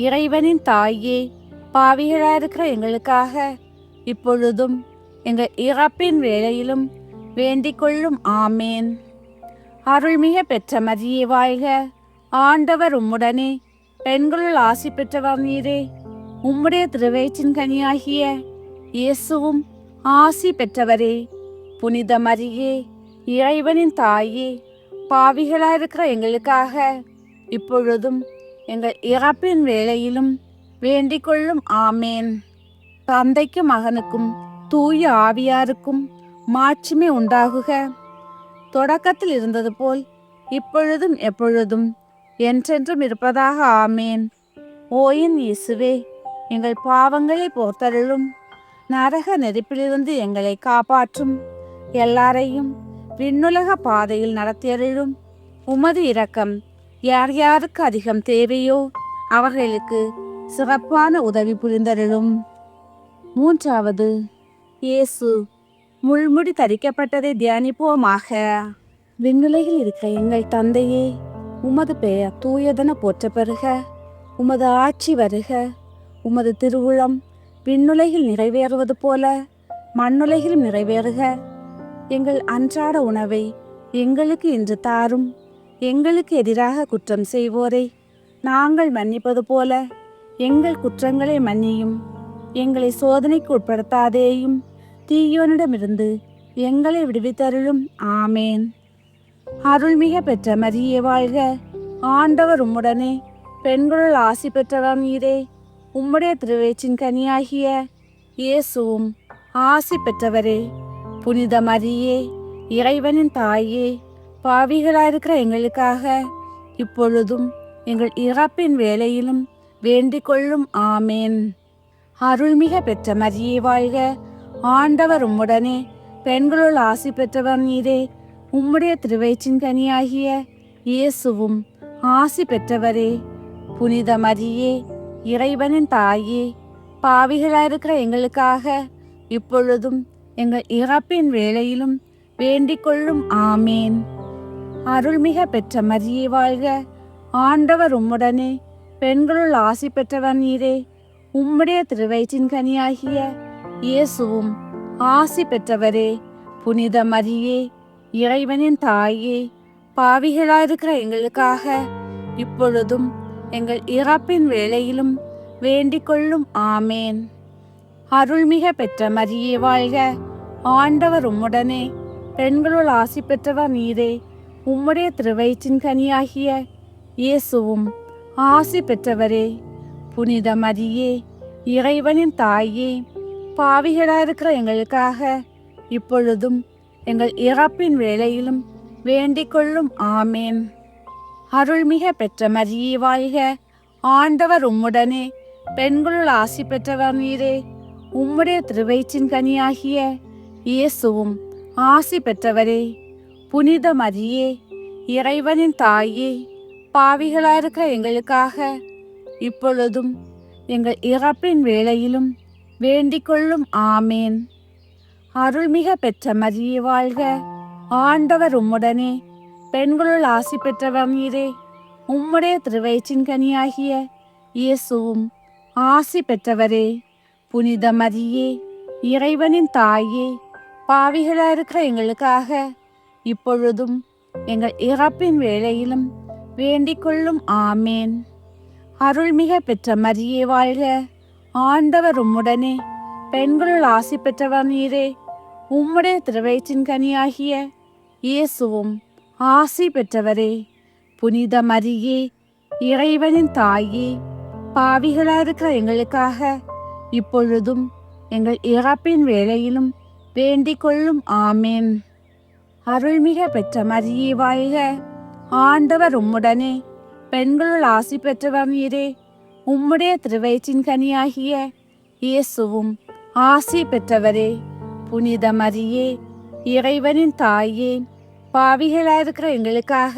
இறைவனின் தாயே, பாவிகளாயிருக்கிற எங்களுக்காக இப்பொழுதும் எங்கள் இறப்பின் வேளையிலும் வேண்டிக் கொள்ளும். ஆமேன். அருள்மிக பெற்ற மரியே வாழ்க. ஆண்டவர் உம்முடனே. பெண்களுள் ஆசி பெற்றவர் நீரே. உம்முடைய திருவயிற்றின் கனியாகிய இயேசுவும் ஆசி பெற்றவரே. புனித மரியே, இறைவனின் தாயே, பாவிகளாயிருக்கிற எங்களுக்காக இப்பொழுதும் எங்கள் இறப்பின் வேளையிலும் வேண்டிக் கொள்ளும். ஆமேன். தந்தைக்கும் மகனுக்கும் தூய ஆவியாருக்கும் மாட்சிமை உண்டாகுக. தொடக்கத்தில் இருந்தது போல் இப்பொழுதும் எப்பொழுதும் என்றென்றும் இருப்பதாக. ஆமேன். ஓயின் இயேசுவே, எங்கள் பாவங்களை போர்த்தருளும். நரக நெருப்பிலிருந்து எங்களை காப்பாற்றும். எல்லாரையும் விண்ணுலக பாதையில் நடத்தியருளும். உமது இரக்கம் யார் யாருக்கு அதிகம் தேவையோ அவர்களுக்கு சிறப்பான உதவி புரிந்தருளும். மூன்றாவது, இயேசு முள்முடி தரிக்கப்பட்டதை தியானிப்போமாக. விண்ணுலகில் இருக்கிற எங்கள் தந்தையே, உமது பெயர் தூயதென போற்ற பெறுக. உமது ஆட்சி வருக. உமது திருவுளம் விண்ணுலகில் நிறைவேறுவது போல மண்ணுலகிலும் நிறைவேறுக. எங்கள் அன்றாட உணவை எங்களுக்கு இன்று தாரும். எங்களுக்கு எதிராக குற்றம் செய்வோரை நாங்கள் மன்னிப்பது போல எங்கள் குற்றங்களை மன்னியும். எங்களை சோதனைக்கு உட்படுத்தாதேயும், தீயோனிடமிருந்து எங்களை விடுவித்தருளும். ஆமேன். அருள்மிக பெற்ற மரியே வாழ்க. ஆண்டவர் உம்முடனே. பெண்களுள் ஆசி பெற்றவர் நீரே. உம்முடைய திருவயிற்றின் கனியாகிய இயேசுவும் ஆசி பெற்றவரே. புனித மரியே, இறைவனின் தாயே, பாவிகளாயிருக்கிற எங்களுக்காக இப்பொழுதும் எங்கள் இறப்பின் வேளையிலும் வேண்டிக் கொள்ளும். ஆமேன். அருள்மிக பெற்ற மரியே வாழ்க. ஆண்டவர் உம்முடனே. பெண்களுள் ஆசி பெற்றவர் நீரே. உம்முடைய திருவயிற்றின் கனியாகிய இயேசுவும் ஆசி பெற்றவரே. புனித மரியே, இறைவனின் தாயே, பாவிகளாயிருக்கிற எங்களுக்காக இப்பொழுதும் எங்கள் இறப்பின் வேளையிலும் வேண்டிக் கொள்ளும். ஆமேன். அருள்மிக பெற்ற மரியே வாழ்க. ஆண்டவர் உம்முடனே. பெண்களுள் ஆசி பெற்றவர் நீரே. உம்முடைய திருவயிற்றின் கனியாகிய இயேசுவும் ஆசி பெற்றவரே. புனித மரியே, இறைவனின் தாயே, பாவிகளாயிருக்கிற எங்களுக்காக இப்பொழுதும் எங்கள் இறப்பின் வேளையிலும் வேண்டிக் கொள்ளும். ஆமேன். அருள்மிக பெற்ற மரியே வாழ்க. ஆண்டவர் உம்முடனே. பெண்களுள் ஆசி பெற்றவர் நீரே. உம்முடைய திருவயிற்றின் கனியாகிய இயேசுவும் ஆசி பெற்றவரே. புனித மரியே, இறைவனின் தாயே, பாவிகளாயிருக்கிற எங்களுக்காக இப்பொழுதும் எங்கள் இறப்பின் வேளையிலும் வேண்டிக் கொள்ளும். ஆமேன். அருள்மிக பெற்ற மரியே வாழ்க. ஆண்டவர் உம்முடனே. பெண்களுள் ஆசி பெற்றவர் நீரே. உம்முடைய திருவயிற்றின் கனியாகிய இயேசுவும் ஆசி பெற்றவரே. புனித மரியே, இறைவனின் தாயே, பாவிகளாயிருக்கிற எங்களுக்காக இப்பொழுதும் எங்கள் இறப்பின் வேளையிலும் வேண்டிக் கொள்ளும். ஆமேன். அருள்மிக பெற்ற மரியே வாழ்க. ஆண்டவர் உம்முடனே. பெண்களுள் ஆசி பெற்றவர் நீரே. உம்முடைய திருவயிற்றின் கனியாகிய இயேசுவும் ஆசி பெற்றவரே. புனித மரியே, இறைவனின் தாயே, பாவிகளாயிருக்கிற எங்களுக்காக இப்பொழுதும் எங்கள் இறப்பின் வேளையிலும் வேண்டிக் கொள்ளும். ஆமேன். அருள்மிக பெற்ற மரியே வாழ்க. ஆண்டவர் உம்முடனே, பெண்களுள் ஆசி பெற்றவர் நீரே. உம்முடைய திருவயிற்றின் கனியாகிய இயேசுவும் ஆசி பெற்றவரே. புனித மரியே, இறைவனின் தாயே, பாவிகளாயிருக்கிற எங்களுக்காக இப்பொழுதும் எங்கள் இறப்பின் வேளையிலும் வேண்டிக் கொள்ளும். ஆமேன். அருள்மிக பெற்ற மரியே வாழ்க. ஆண்டவர் உம்முடனே, பெண்களுள் ஆசி பெற்றவர் நீரே. உம்முடைய திருவயிற்றின் கனியாகிய இயேசுவும் ஆசி பெற்றவரே. புனித மரியே, இறைவனின் தாயே, பாவிகளாயிருக்கிற எங்களுக்காக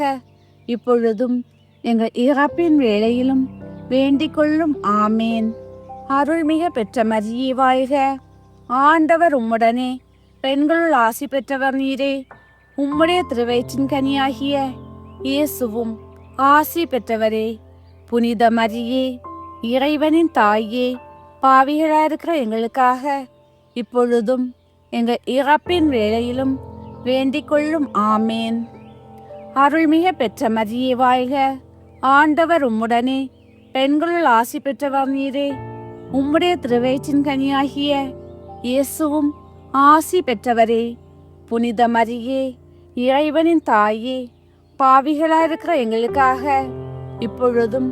இப்பொழுதும் எங்கள் இறப்பின் வேளையிலும் வேண்டிக் கொள்ளும். ஆமேன். அருள்மிக பெற்ற மரியே வாழ்க. ஆண்டவர் உம்முடனே, பெண்களுள் ஆசி பெற்றவர் நீரே. உம்முடைய திருவயிற்றின் கனியாகிய இயேசுவும் ஆசி பெற்றவரே. புனித மரியே, இறைவனின் தாயே, பாவிகளாயிருக்கிற எங்களுக்காக இப்பொழுதும் எங்கள் இறப்பின் வேளையிலும் வேண்டிக் கொள்ளும். ஆமேன். அருள்மிக பெற்ற மரியே வாழ்க. ஆண்டவர் உம்முடனே, பெண்களுள் ஆசி பெற்றவர் நீரே. உம்முடைய திருவயிற்றின் கனியாகிய இயேசுவும் ஆசி பெற்றவரே. புனித மரியே, இறைவனின் தாயே, பாவிகளாயிருக்கிற எங்களுக்காக இப்பொழுதும்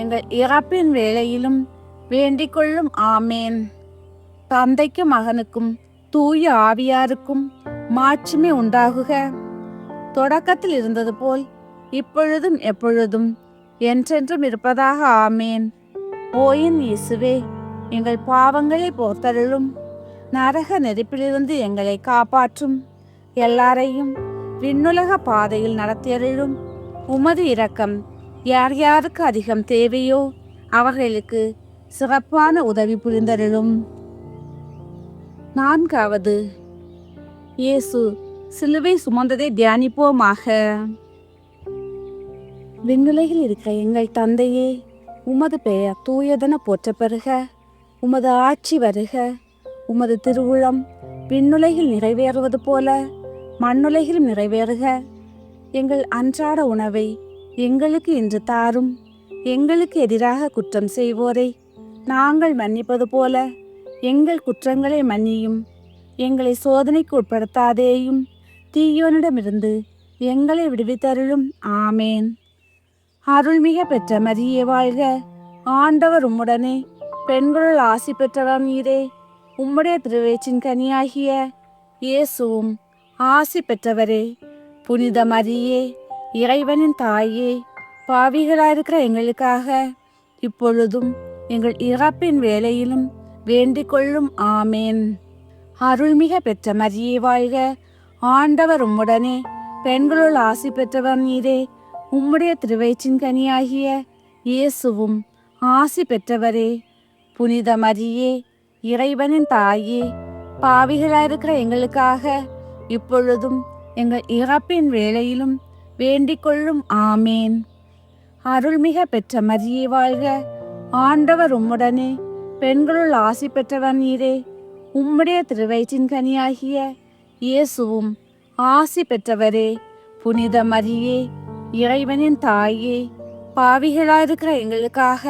எங்கள் இறப்பின் வேளையிலும் வேண்டிக் கொள்ளும். ஆமேன். தந்தைக்கும் மகனுக்கும் தூய ஆவியாருக்கும் மாட்சிமை உண்டாகுக. தொடக்கத்தில் இருந்தது போல் இப்பொழுதும் எப்பொழுதும் என்றென்றும் இருப்பதாக. ஆமேன். ஓயின் இயேசுவே, எங்கள் பாவங்களை போர்த்தருளும். நரக நெருப்பிலிருந்து எங்களை காப்பாற்றும். எல்லாரையும் விண்ணுலக பாதையில் நடத்தியருளும். உமது இரக்கம் யார் யாருக்கு அதிகம் தேவையோ அவர்களுக்கு சிறப்பான உதவி புரிந்தருளும். 4வது, இயேசு சிலுவை சுமந்ததை தியானிப்போமாக. விண்ணுலகில் இருக்கிற எங்கள் தந்தையே, உமது பெயர் தூயதென போற்ற பெறுக. உமது ஆட்சி வருக. உமது திருவுளம் விண்ணுலகில் நிறைவேறுவது போல மண்ணுலகிலும் நிறைவேறுக. எங்கள் அன்றாட உணவை எங்களுக்கு இன்று தாரும். எங்களுக்கு எதிராக குற்றம் செய்வோரை நாங்கள் மன்னிப்பது போல எங்கள் குற்றங்களை மன்னியும். எங்களை சோதனைக்கு உட்படுத்தாதேயும், தீயோனிடமிருந்து எங்களை விடுவித்தருளும். ஆமேன். அருள்மிக பெற்ற மரியே வாழ்க. ஆண்டவர் உம்முடனே, பெண்களுள் ஆசி பெற்றவர் நீரே. உம்முடைய திருவயிற்றின் கனியாகிய இயேசுவும் ஆசி பெற்றவரே. புனித மரியே, இறைவனின் தாயே, பாவிகளாயிருக்கிற எங்களுக்காக இப்பொழுதும் எங்கள் இறப்பின் வேளையிலும் வேண்டிக் கொள்ளும். ஆமேன். அருள்மிக பெற்ற மரியே வாழ்க. ஆண்டவர் உம்முடனே, பெண்களுள் ஆசி பெற்றவர் நீரே. உம்முடைய திருவயிற்றின் கனியாகிய இயேசுவும் ஆசி பெற்றவரே. புனித மரியே, இறைவனின் தாயே, பாவிகளாயிருக்கிற எங்களுக்காக இப்பொழுதும் எங்கள் இறப்பின் வேளையிலும் வேண்டிக் கொள்ளும். ஆமேன். அருள்மிக பெற்ற மரியே வாழ்க. ஆண்டவர் உம்முடனே, பெண்களுள் ஆசி பெற்றவர் நீரே. உம்முடைய திருவயிற்றின் கனியாகிய இயேசுவும் ஆசி பெற்றவரே. புனித மரியே, இறைவனின் தாயே, பாவிகளாயிருக்கிற எங்களுக்காக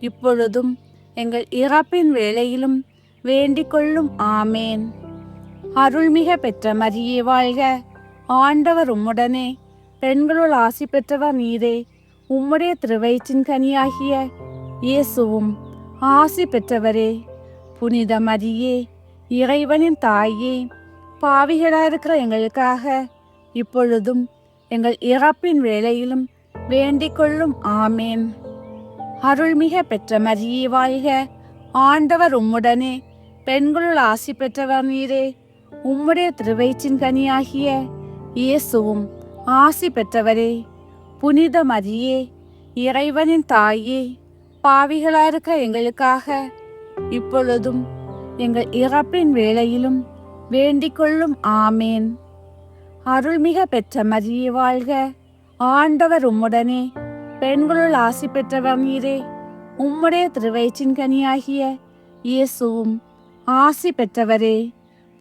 இப்பொழுதும் எங்கள் இறப்பின் வேளையிலும் வேண்டிக் கொள்ளும். ஆமேன். அருள்மிக பெற்ற மரியே வாழ்க. ஆண்டவர் உம்முடனே, பெண்களுள் ஆசி பெற்றவர் நீரே. உம்முடைய திருவயிற்றின் கனியாகிய இயேசுவும் ஆசி பெற்றவரே. புனித மரியே, இறைவனின் தாயே, பாவிகளாயிருக்கிற எங்களுக்காக இப்பொழுதும் எங்கள் இறப்பின் வேளையிலும் வேண்டிக் கொள்ளும். ஆமேன். அருள்மிக பெற்ற மரியே வாழ்க. ஆண்டவர் உம்முடனே, பெண்களுள் ஆசி பெற்றவர் நீரே. உம்முடைய திருவயிற்றின் கனியாகிய இயேசுவும் ஆசி பெற்றவரே. புனித மரியே, இறைவனின் தாயே, பாவிகளாயிருக்கிற எங்களுக்காக இப்பொழுதும் எங்கள் இறப்பின் வேளையிலும் வேண்டிக் கொள்ளும். ஆமேன். அருள்மிக பெற்ற மரியே வாழ்க. ஆண்டவர் உம்முடனே, பெண்களுள் ஆசி பெற்றவர் நீரே. உம்முடைய திருவயிற்றின் கனியாகிய இயேசுவும் ஆசி பெற்றவரே.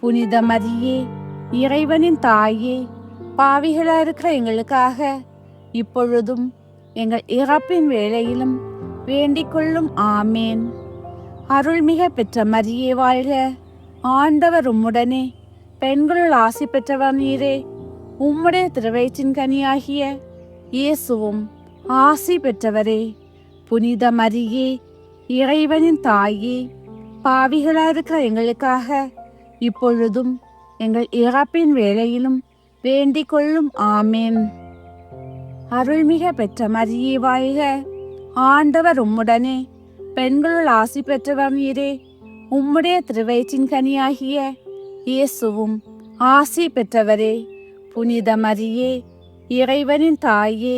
புனித மரியே, இறைவனின் தாயே, பாவிகளாயிருக்கிற எங்களுக்காக இப்பொழுதும் எங்கள் இறப்பின் வேளையிலும் வேண்டிக் கொள்ளும். ஆமேன். அருள்மிக பெற்ற மரியே வாழ்க. ஆண்டவர் உம்முடனே, பெண்களுள் ஆசி பெற்றவர் நீரே. உம்முடைய திருவயிற்றின் கனியாகிய இயேசுவும் ஆசி பெற்றவரே. புனித மரியே, இறைவனின் தாயே, பாவிகளாயிருக்கிற எங்களுக்காக இப்பொழுதும் எங்கள் இறப்பின் வேளையிலும் வேண்டிக் கொள்ளும். ஆமேன். அருள்மிக பெற்ற மரியே வாழ்க. ஆண்டவர் உம்முடனே, பெண்களுள் ஆசி பெற்றவர் நீரே. உம்முடைய திருவயிற்றின் கனியாகிய இயேசுவும் ஆசி பெற்றவரே. புனித மரியே, இறைவனின் தாயே,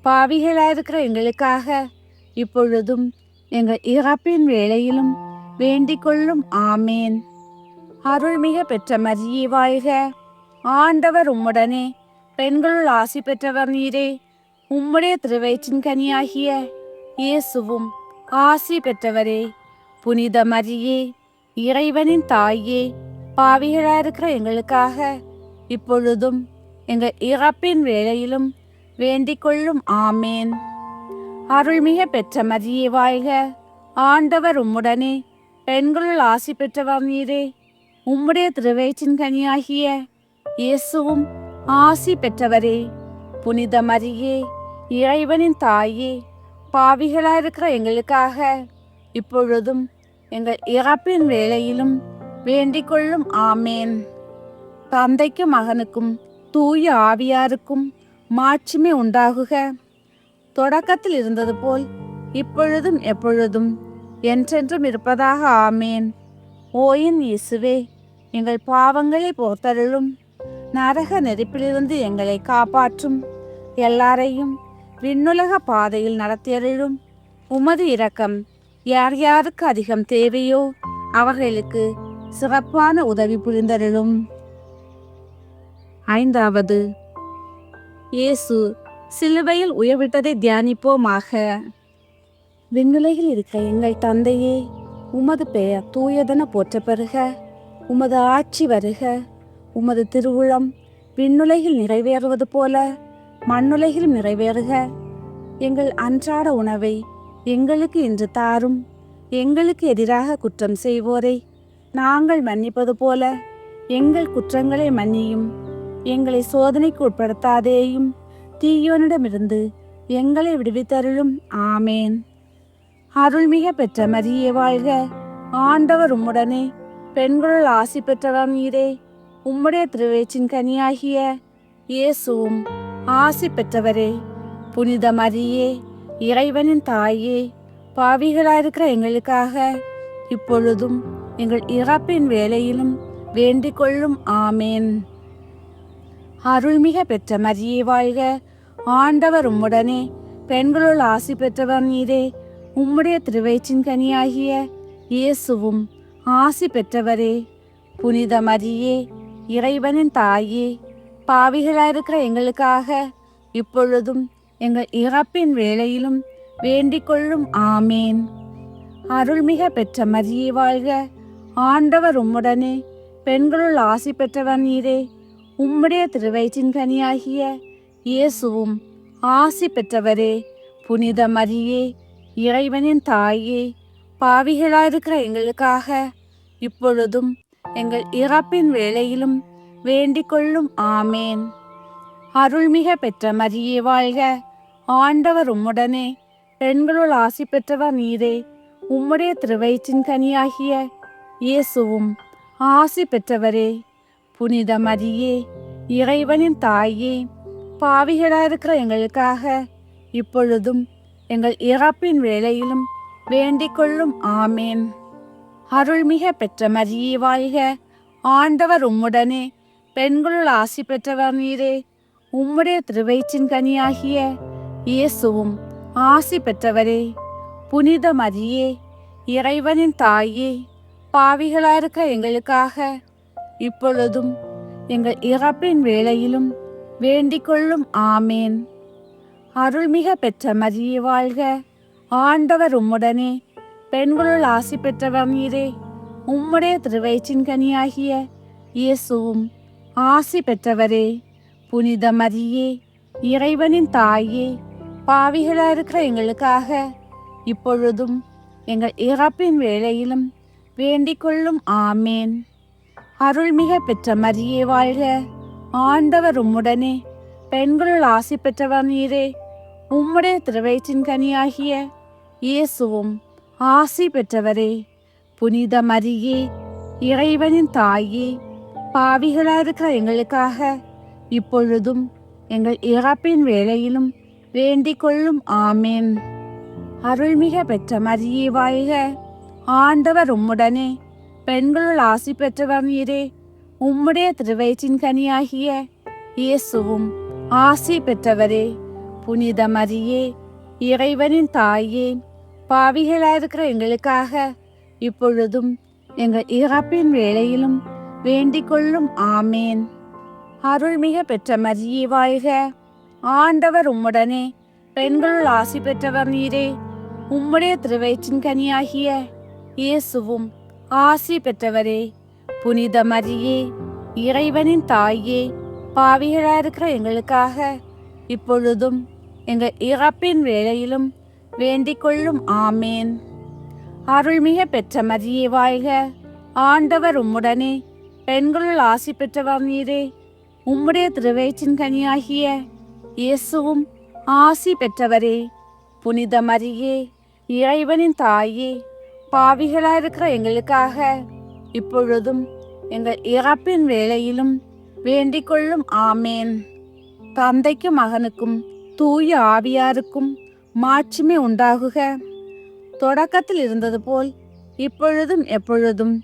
பாவிகளாயிருக்கிற எங்களுக்காக இப்பொழுதும் எங்கள் இறப்பின் வேளையிலும் வேண்டிக் கொள்ளும். ஆமேன். அருள்மிக பெற்ற மரியே வாழ்க. ஆண்டவர் உம்முடனே, பெண்களுள் ஆசி பெற்றவர் நீரே. உம்முடைய திருவயிற்றின் கனியாகிய இயேசுவும் ஆசி பெற்றவரே. புனித மரியே, இறைவனின் தாயே, பாவிகளாயிருக்கிற எங்களுக்காக இப்பொழுதும் எங்கள் இறப்பின் வேளையிலும் வேண்டிக் கொள்ளும். ஆமேன். அருள்மிக பெற்ற மரியே வாழ்க. ஆண்டவர் உம்முடனே, பெண்களுள் ஆசி பெற்றவர் நீரே. உம்முடைய திருவயிற்றின் கனியாகிய இயேசுவும் ஆசி பெற்றவரே. புனித மரியே, இறைவனின் தாயே, பாவிகளாயிருக்கிற எங்களுக்காக இப்பொழுதும் எங்கள் இறப்பின் வேளையிலும் வேண்டிக் கொள்ளும். ஆமேன். தந்தைக்கும் மகனுக்கும் தூய ஆவியாருக்கும் மாட்சிமை உண்டாகுக. தொடக்கத்தில் இருந்தது போல் இப்பொழுதும் எப்பொழுதும் என்றென்றும் இருப்பதாக. ஆமேன். ஓயின் இயேசுவே, எங்கள் பாவங்களை போர்த்தருளும். நரக நெருப்பிலிருந்து எங்களை காப்பாற்றும். எல்லாரையும் விண்ணுலக பாதையில் நடத்தியருளும். உமது இரக்கம் யார் யாருக்கு அதிகம் தேவையோ அவர்களுக்கு சிறப்பான உதவி புரிந்தருளும். ஐந்தாவது, இயேசு சிலுவையில் உயர்விட்டதை தியானிப்போமாக. விண்ணுலகில் இருக்க எங்கள் தந்தையே, உமது பெயர் தூயதென போற்ற பெறுக. உமது ஆட்சி வருக. உமது திருவுளம் விண்ணுலகில் நிறைவேறுவது போல மண்ணுலகிலும் நிறைவேறுக. எங்கள் அன்றாட உணவை எங்களுக்கு இன்று தாரும். எங்களுக்கு எதிராக குற்றம் செய்வோரை நாங்கள் மன்னிப்பது போல எங்கள் குற்றங்களை மன்னியும். எங்களை சோதனைக்கு உட்படுத்தாதேயும், தீயோனிடமிருந்து எங்களை விடுவித்தருளும். ஆமேன். அருள்மிக பெற்ற மரியே வாழ்க. ஆண்டவர் உம்முடனே, பெண்களுள் ஆசி பெற்றவர் நீரே. உம்முடைய திருவயிற்றின் கனியாகிய இயேசுவும் ஆசி பெற்றவரே. புனித மரியே, இறைவனின் தாயே, பாவிகளாயிருக்கிற எங்களுக்காக இப்பொழுதும் எங்கள் இறப்பின் வேளையிலும் வேண்டிக் கொள்ளும். ஆமேன். அருள்மிக பெற்ற மரியே வாழ்க. ஆண்டவர் உம்முடனே, பெண்களுள் ஆசி பெற்றவர் நீரே. உம்முடைய திருவயிற்றின் கனியாகிய இயேசுவும் ஆசி பெற்றவரே. புனித மரியே, இறைவனின் தாயே, பாவிகளாயிருக்கிற எங்களுக்காக இப்பொழுதும் எங்கள் இறப்பின் வேளையிலும் வேண்டிக் கொள்ளும். ஆமேன். அருள்மிக பெற்ற மரியே வாழ்க. ஆண்டவர் உம்முடனே, பெண்களுள் ஆசி பெற்றவர் நீரே. உம்முடைய திருவயிற்றின் கனியாகிய இயேசுவும் ஆசி பெற்றவரே. புனித மரியே, இறைவனின் தாயே, பாவிகளாயிருக்கிற எங்களுக்காக இப்பொழுதும் எங்கள் இறப்பின் வேளையிலும் வேண்டிக் கொள்ளும். ஆமேன். அருள்மிக பெற்ற மரியே வாழ்க. ஆண்டவர் உம்முடனே, பெண்களுள் ஆசி பெற்றவர் நீரே. உம்முடைய திருவயிற்றின் கனியாகிய இயேசுவும் ஆசி பெற்றவரே. புனித மரியே, இறைவனின் தாயே, பாவிகளாயிருக்கிற எங்களுக்காக இப்பொழுதும் எங்கள் இறப்பின் வேளையிலும் வேண்டிக் கொள்ளும். ஆமேன். அருள்மிக பெற்ற மரியே வாழ்க. ஆண்டவர் உம்முடனே, பெண்களுள் ஆசி பெற்றவர் நீரே. உம்முடைய திருவயிற்றின் கனியாகிய இயேசுவும் ஆசி பெற்றவரே. புனித மரியே, இறைவனின் தாயே, பாவிகளாயிருக்கிற எங்களுக்காக இப்பொழுதும் எங்கள் இறப்பின் வேளையிலும் வேண்டிக் கொள்ளும். ஆமேன். அருள்மிக பெற்ற மரியே வாழ்க. ஆண்டவர் உம்முடனே, பெண்களுள் ஆசி பெற்றவர் நீரே. உம்முடைய திருவயிற்றின் கனியாகிய இயேசுவும் ஆசி பெற்றவரே. புனித மரியே, இறைவனின் தாயே, பாவிகளாயிருக்கிற எங்களுக்காக இப்பொழுதும் எங்கள் இறப்பின் வேளையிலும் வேண்டிக் கொள்ளும். ஆமேன். அருள்மிக பெற்ற மரியே வாழ்க, ஆண்டவர் உம்முடனே, பெண்களுள் ஆசி பெற்றவர் நீரே. உம்முடைய திருவயிற்றின் கனியாகிய இயேசுவும் ஆசி பெற்றவரே. புனித மரியே, இறைவனின் தாயே, பாவிகளாயிருக்கிற எங்களுக்காக இப்பொழுதும் எங்கள் இறப்பின் வேளையிலும் வேண்டிக் கொள்ளும். ஆமேன். அருள்மிக பெற்ற மரியே வாழ்க, ஆண்டவர் உம்முடனே, பெண்களுள் ஆசி பெற்றவர் நீரே. உம்முடைய திருவயிற்றின் கனியாகிய இயேசுவும் ஆசி பெற்றவரே. புனித மரியே, இறைவனின் தாயே, பாவிகளாயிருக்கிற எங்களுக்காக இப்பொழுதும் எங்கள் இறப்பின் வேளையிலும் வேண்டிக் கொள்ளும். ஆமேன். அருள்மிக பெற்ற மரியே வாழ்க, ஆண்டவர் உம்முடனே, பெண்களுள் ஆசி பெற்றவர் நீரே. உம்முடைய திருவயிற்றின் கனியாகிய இயேசுவும் ஆசி பெற்றவரே. புனித மரியே, இறைவனின் தாயே, பாவிகளாயிருக்கிற எங்களுக்காக இப்பொழுதும் எங்கள் இறப்பின் வேளையிலும் வேண்டிக் கொள்ளும். ஆமேன். அருள்மிக பெற்ற மரியே வாழ்க, ஆண்டவர் உம்முடனே, பெண்களுள் ஆசி பெற்றவர் நீரே. உம்முடைய திருவயிற்றின் கனியாகிய இயேசுவும் ஆசி பெற்றவரே. புனித மரியே, இறைவனின் தாயே, பாவிகளாயிருக்கிற எங்களுக்காக இப்பொழுதும் எங்கள் இறப்பின் வேளையிலும் வேண்டிக் கொள்ளும். ஆமேன். தந்தைக்கும் மகனுக்கும் தூய ஆவியாருக்கும் மாட்சிமை உண்டாகுக. தொடக்கத்தில் இருந்தது போல் இப்பொழுதும் எப்பொழுதும்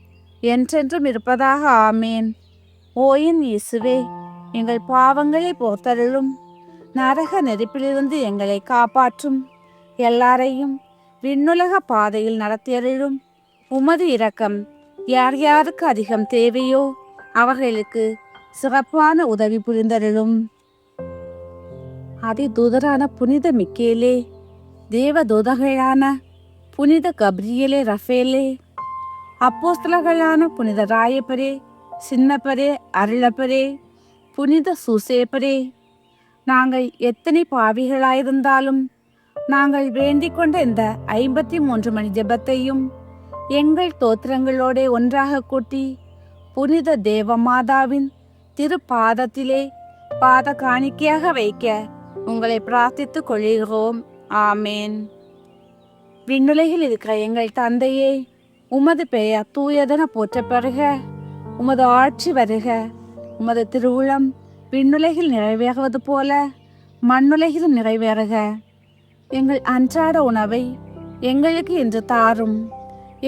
என்றென்றும் இருப்பதாக. ஆமேன். ஓயின் இயேசுவே, எங்கள் பாவங்களை போர்த்தருளும். நரக நெருப்பிலிருந்து எங்களை காப்பாற்றும். எல்லாரையும் விண்ணுலக பாதையில் நடத்தியருளும். உமது இரக்கம் யார் யாருக்கு அதிகம் தேவையோ அவர்களுக்கு சிறப்பான உதவி புரிந்தருளும். அதிதூதரான புனித மிக்கேலே, தேவதூதர்களான புனித கப்ரியேலே ரஃபேலே, அப்போஸ்தலர்களான புனித ராயப்பரே, சின்னப்பரே, அருளப்பரே, புனித சூசேப்பரே, நாங்கள் எத்தனை பாவிகளாயிருந்தாலும் நாங்கள் வேண்டிக் கொண்ட இந்த 53 மணி ஜெபத்தையும் எங்கள் தோத்திரங்களோட ஒன்றாக கூட்டி புனித தேவமாதாவின் திருப்பாதத்திலே பாத காணிக்கையாக வைக்க உங்களை பிரார்த்தித்துக் கொள்கிறோம். ஆமேன். விண்ணுலகில் இருக்கிற எங்கள் தந்தையே, உமது பெயர் தூயதென போற்றப்பெறுக. உமது ஆட்சி வருக. உமது திருவுளம் விண்ணுலகில் நிறைவேறுவது போல மண்ணுலகிலும் நிறைவேறுக. எங்கள் அன்றாட உணவை எங்களுக்கு இன்று தாரும்.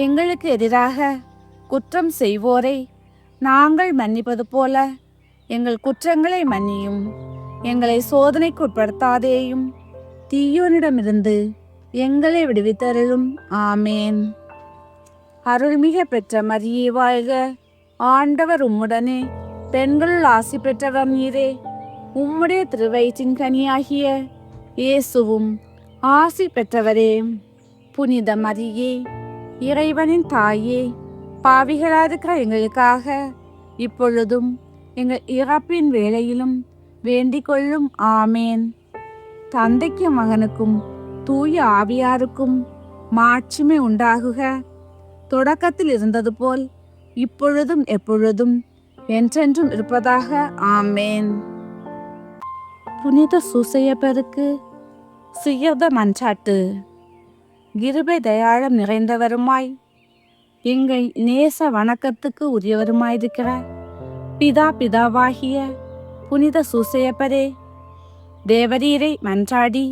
எங்களுக்கு எதிராக குற்றம் செய்வோரை நாங்கள் மன்னிப்பது போல எங்கள் குற்றங்களை மன்னியும். எங்களை சோதனைக்கு உட்படுத்தாதேயும், தீயோனிடமிருந்து எங்களை விடுவித்தருளும். ஆமேன். அருள்மிக பெற்ற மரியே வாழ்க, ஆண்டவர் உம்முடனே, பெண்களுள் ஆசி பெற்றவர் நீரே. உம்முடைய திருவயிற்றின் கனியாகிய இயேசுவும் ஆசி பெற்றவரே. புனித மரியே, இறைவனின் தாயே, பாவிகளாயிருக்கிற எங்களுக்காக இப்பொழுதும் எங்கள் இறப்பின் வேளையிலும் வேண்டிக் கொள்ளும். ஆமேன். தந்தைக்கும் மகனுக்கும் தூய ஆவியாருக்கும் மாட்சிமை உண்டாகுக. தொடக்கத்தில் இருந்தது போல் இப்பொழுதும் எப்பொழுதும் என்றென்றும் இருப்பதாக. ஆமேன். புனித சூசையப்பருக்கு சுயத மன்றாட்டு. கிருபை தயாளம் நிறைந்தவருமாய் எங்கள் நேச வணக்கத்துக்கு உரியவருமாயிருக்கிற பிதாவாகிய புனித சூசையப்பரே, தேவரீரை மன்றாடி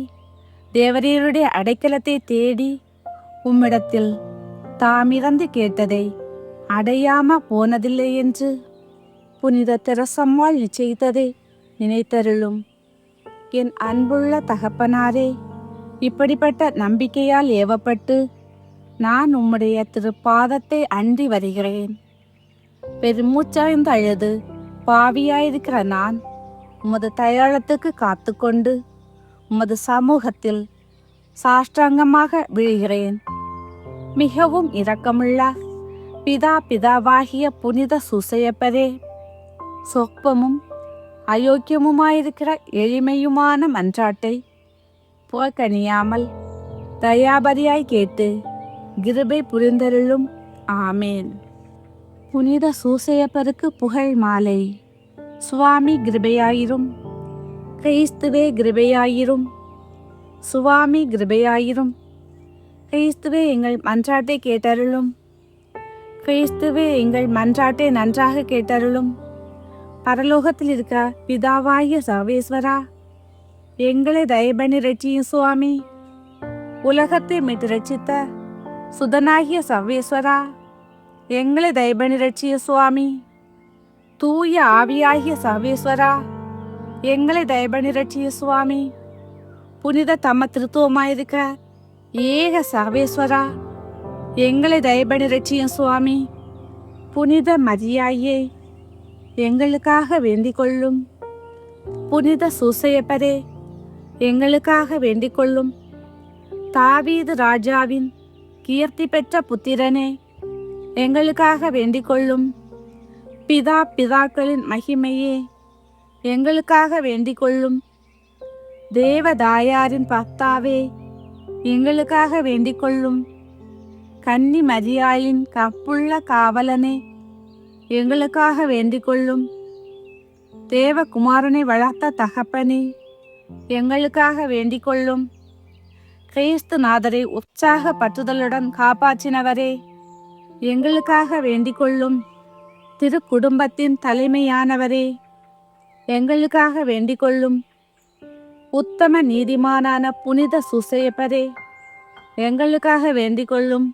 தேவரீருடைய அடைக்கலத்தை தேடி உம்மிடத்தில் தாமிறந்து கேட்டதை அடையாம போனதில்லை என்று புனித தெரசம்மாள் நிச்சயித்ததை நினைத்தருளும். என் அன்புள்ள தகப்பனாரே, இப்படிப்பட்ட நம்பிக்கையால் ஏவப்பட்டு நான் உம்முடைய திருப்பாதத்தை அண்டி வருகிறேன். பெருமூச்சாய்ந்து அழுது பாவியாயிருக்கிற நான் உமது தயாளத்துக்கு காத்துக்கொண்டு உமது சமூகத்தில் சாஷ்டாங்கமாக விழுகிறேன். மிகவும் இரக்கமுள்ள பிதாவாகிய புனித சூசையப்பரே, சொற்பமும் அயோக்கியமுமாயிருக்கிற எளிமையுமான மன்றாட்டை புறக்கணியாமல் தயாபதியாய் கேட்டு கிருபை புரிந்தருளும். ஆமேன். புனித சூசையப்பருக்கு புகழ் மாலை. சுவாமி கிருபையாயிரும். கிறிஸ்துவே கிருபையாயிரும். சுவாமி கிருபையாயிரும். கிறிஸ்துவே எங்கள் மன்றாட்டை கேட்டருளும். கிறிஸ்துவே எங்கள் மன்றாட்டை நன்றாக கேட்டருளும். பரலோகத்தில் இருக்க பிதாவாகிய சர்வேஸ்வரா, எங்களை தயபண்ணி ரட்சியும் சுவாமி. உலகத்தை மீட்டு ரட்சித்த சுதனாகிய சர்வேஸ்வரா, எங்களை தயபண்ணி ரட்சியும் சுவாமி. தூய ஆவியாகிய சர்வேஸ்வரா, எங்களை தயபண்ணி ரட்சியும் சுவாமி. புனித தம்ம திருத்துவமாயிருக்க ஏக சர்வேஸ்வரா, எங்களை தயபண்ணி ரட்சியும் சுவாமி. புனித மரியாயே, எங்களுக்காக வேண்டிக் கொள்ளும். புனித சூசையப்பரே, எங்களுக்காக வேண்டிக் கொள்ளும். தாவீது ராஜாவின் கீர்த்தி பெற்ற புத்திரனே, எங்களுக்காக வேண்டிக் கொள்ளும். பிதாக்களின் மகிமையே, எங்களுக்காக வேண்டிக் கொள்ளும். தேவதாயாரின் பக்தாவே, எங்களுக்காக வேண்டிக் கொள்ளும். கன்னி மரியாளின் கப்புள்ள காவலனே, எங்களுக்காக வேண்டிக் கொள்ளும். தேவகுமாரனை வளர்த்த தகப்பனே, எங்களுக்காக வேண்டிக் கொள்ளும். கிறிஸ்து நாதரை உற்சாக பற்றுதலுடன் காப்பாற்றினவரே, எங்களுக்காக வேண்டிக் கொள்ளும். திரு குடும்பத்தின் தலைமையானவரே, எங்களுக்காக வேண்டிக் கொள்ளும். உத்தம நீதிமானான புனித சூசையப்பரே, எங்களுக்காக வேண்டிக் கொள்ளும்.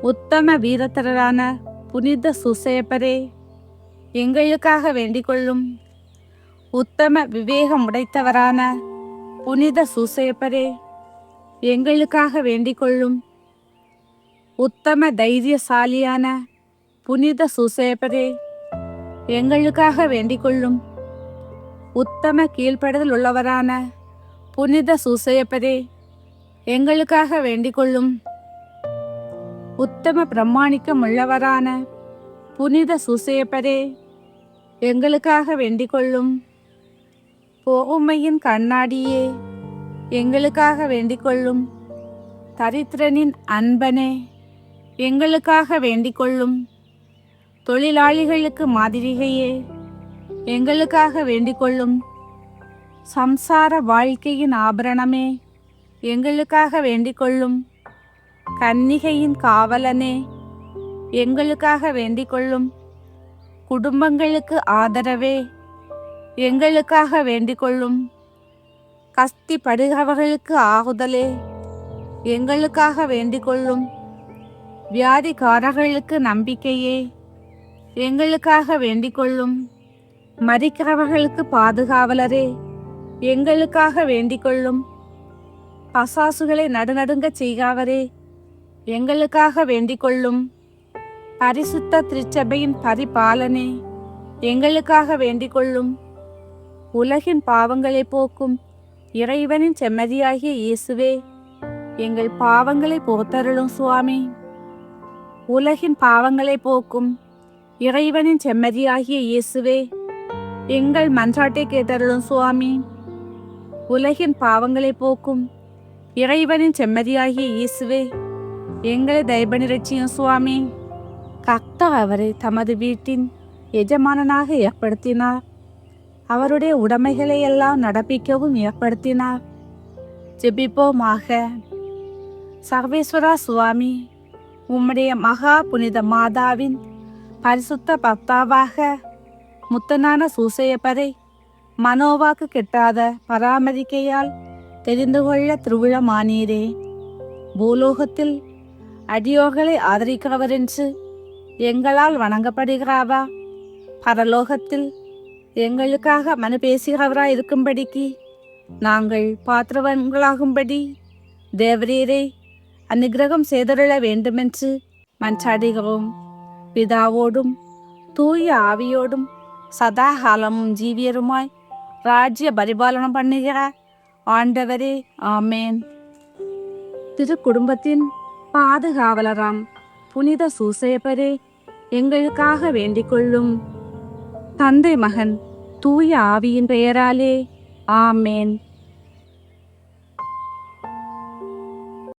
உத்தம வீரத்தரான புனித சூசையப்பரே, எங்களுக்காக வேண்டிக் கொள்ளும். உத்தம விவேகம் உடைத்தவரான புனித சூசையப்பரே, எங்களுக்காக வேண்டிக் கொள்ளும். உத்தம தைரியசாலியான புனித சூசையப்பரே, எங்களுக்காக வேண்டிக் கொள்ளும். உத்தம கீழ்ப்படுதல் உள்ளவரான புனித சூசையப்பரே, எங்களுக்காக வேண்டிக் கொள்ளும். உத்தம பிரமாணிக்கம் உள்ளவரான புனித சூசையப்பரே, எங்களுக்காக வேண்டிக் கொள்ளும். பொறுமையின் கண்ணாடியே, எங்களுக்காக வேண்டிக் கொள்ளும். தரித்திரனின் அன்பனே, எங்களுக்காக வேண்டிக் கொள்ளும். தொழிலாளிகளுக்கு மாதிரிகையே, எங்களுக்காக வேண்டிக் கொள்ளும். சம்சார வாழ்க்கையின் ஆபரணமே, எங்களுக்காக வேண்டிக் கொள்ளும். கன்னிகையின் காவலனே, எங்களுக்காக வேண்டிக் கொள்ளும். குடும்பங்களுக்கு ஆதரவே, எங்களுக்காக வேண்டிக் கொள்ளும். கஸ்திப்படுகிறவர்களுக்கு ஆறுதலே, எங்களுக்காக வேண்டிக் கொள்ளும். வியாதிக்காரர்களுக்கு நம்பிக்கையே, எங்களுக்காக வேண்டிக் கொள்ளும். மரிக்கிறவர்களுக்கு பாதுகாவலரே, எங்களுக்காக வேண்டிக் கொள்ளும். பசாசுகளை நடுநடுங்க செய்காவரே, எங்களுக்காக வேண்டிக் கொள்ளும். பரிசுத்த திருச்சபையின் பரிபாலனே, எங்களுக்காக வேண்டிக் கொள்ளும். உலகின் பாவங்களை போக்கும் இறைவனின் செம்மறியாகிய இயேசுவே, எங்கள் பாவங்களை போத்தருளும் சுவாமி. உலகின் பாவங்களை போக்கும் இறைவனின் செம்மறியாகிய இயேசுவே, எங்கள் மன்றாட்டை கேட்டருளும் சுவாமி. உலகின் பாவங்களை போக்கும் இறைவனின் செம்மறியாகிய இயேசுவே, எங்களை தயபண்ணி ரட்சியும் சுவாமி. கர்த்தர் அவரை தமது வீட்டின் எஜமானனாக ஏற்படுத்தினார். அவருடைய உடைமைகளை எல்லாம் நடப்பிக்கவும் ஏற்படுத்தினார். ஜெபிப்போமாக. சர்வேஸ்வரா சுவாமி, உம்முடைய மகா புனித மாதாவின் பரிசுத்த பக்தாவாக முத்தனான சூசையப்பரை மனோவாக்கு கெட்டாத பராமரிக்கையால் தெரிந்து கொள்ள திருவிழமானீரே. பூலோகத்தில் அடியோர்களை ஆதரிக்கிறவரென்று எங்களால் வணங்கப்படுகிறாவா? பரலோகத்தில் எங்களுக்காக மனு பேசுகிறவராய் இருக்கும்படிக்கு நாங்கள் பாத்திரவன்களாகும்படி தேவரீரை அனுக்கிரகம் செய்தருள வேண்டுமென்று மன்றாடுகிறோம். பிதாவோடும் தூய ஆவியோடும் சதா காலமும் ஜீவியருமாய் ராஜ்ய பரிபாலனம் பண்ணுகிற ஆண்டவரே, ஆமேன். திரு குடும்பத்தின் பாதுகாவலராம் புனித சூசையப்பரே, எங்களுக்காக வேண்டிக் கொள்ளும். தந்தை மகன் தூய ஆவியின் பெயராலே, ஆமேன்.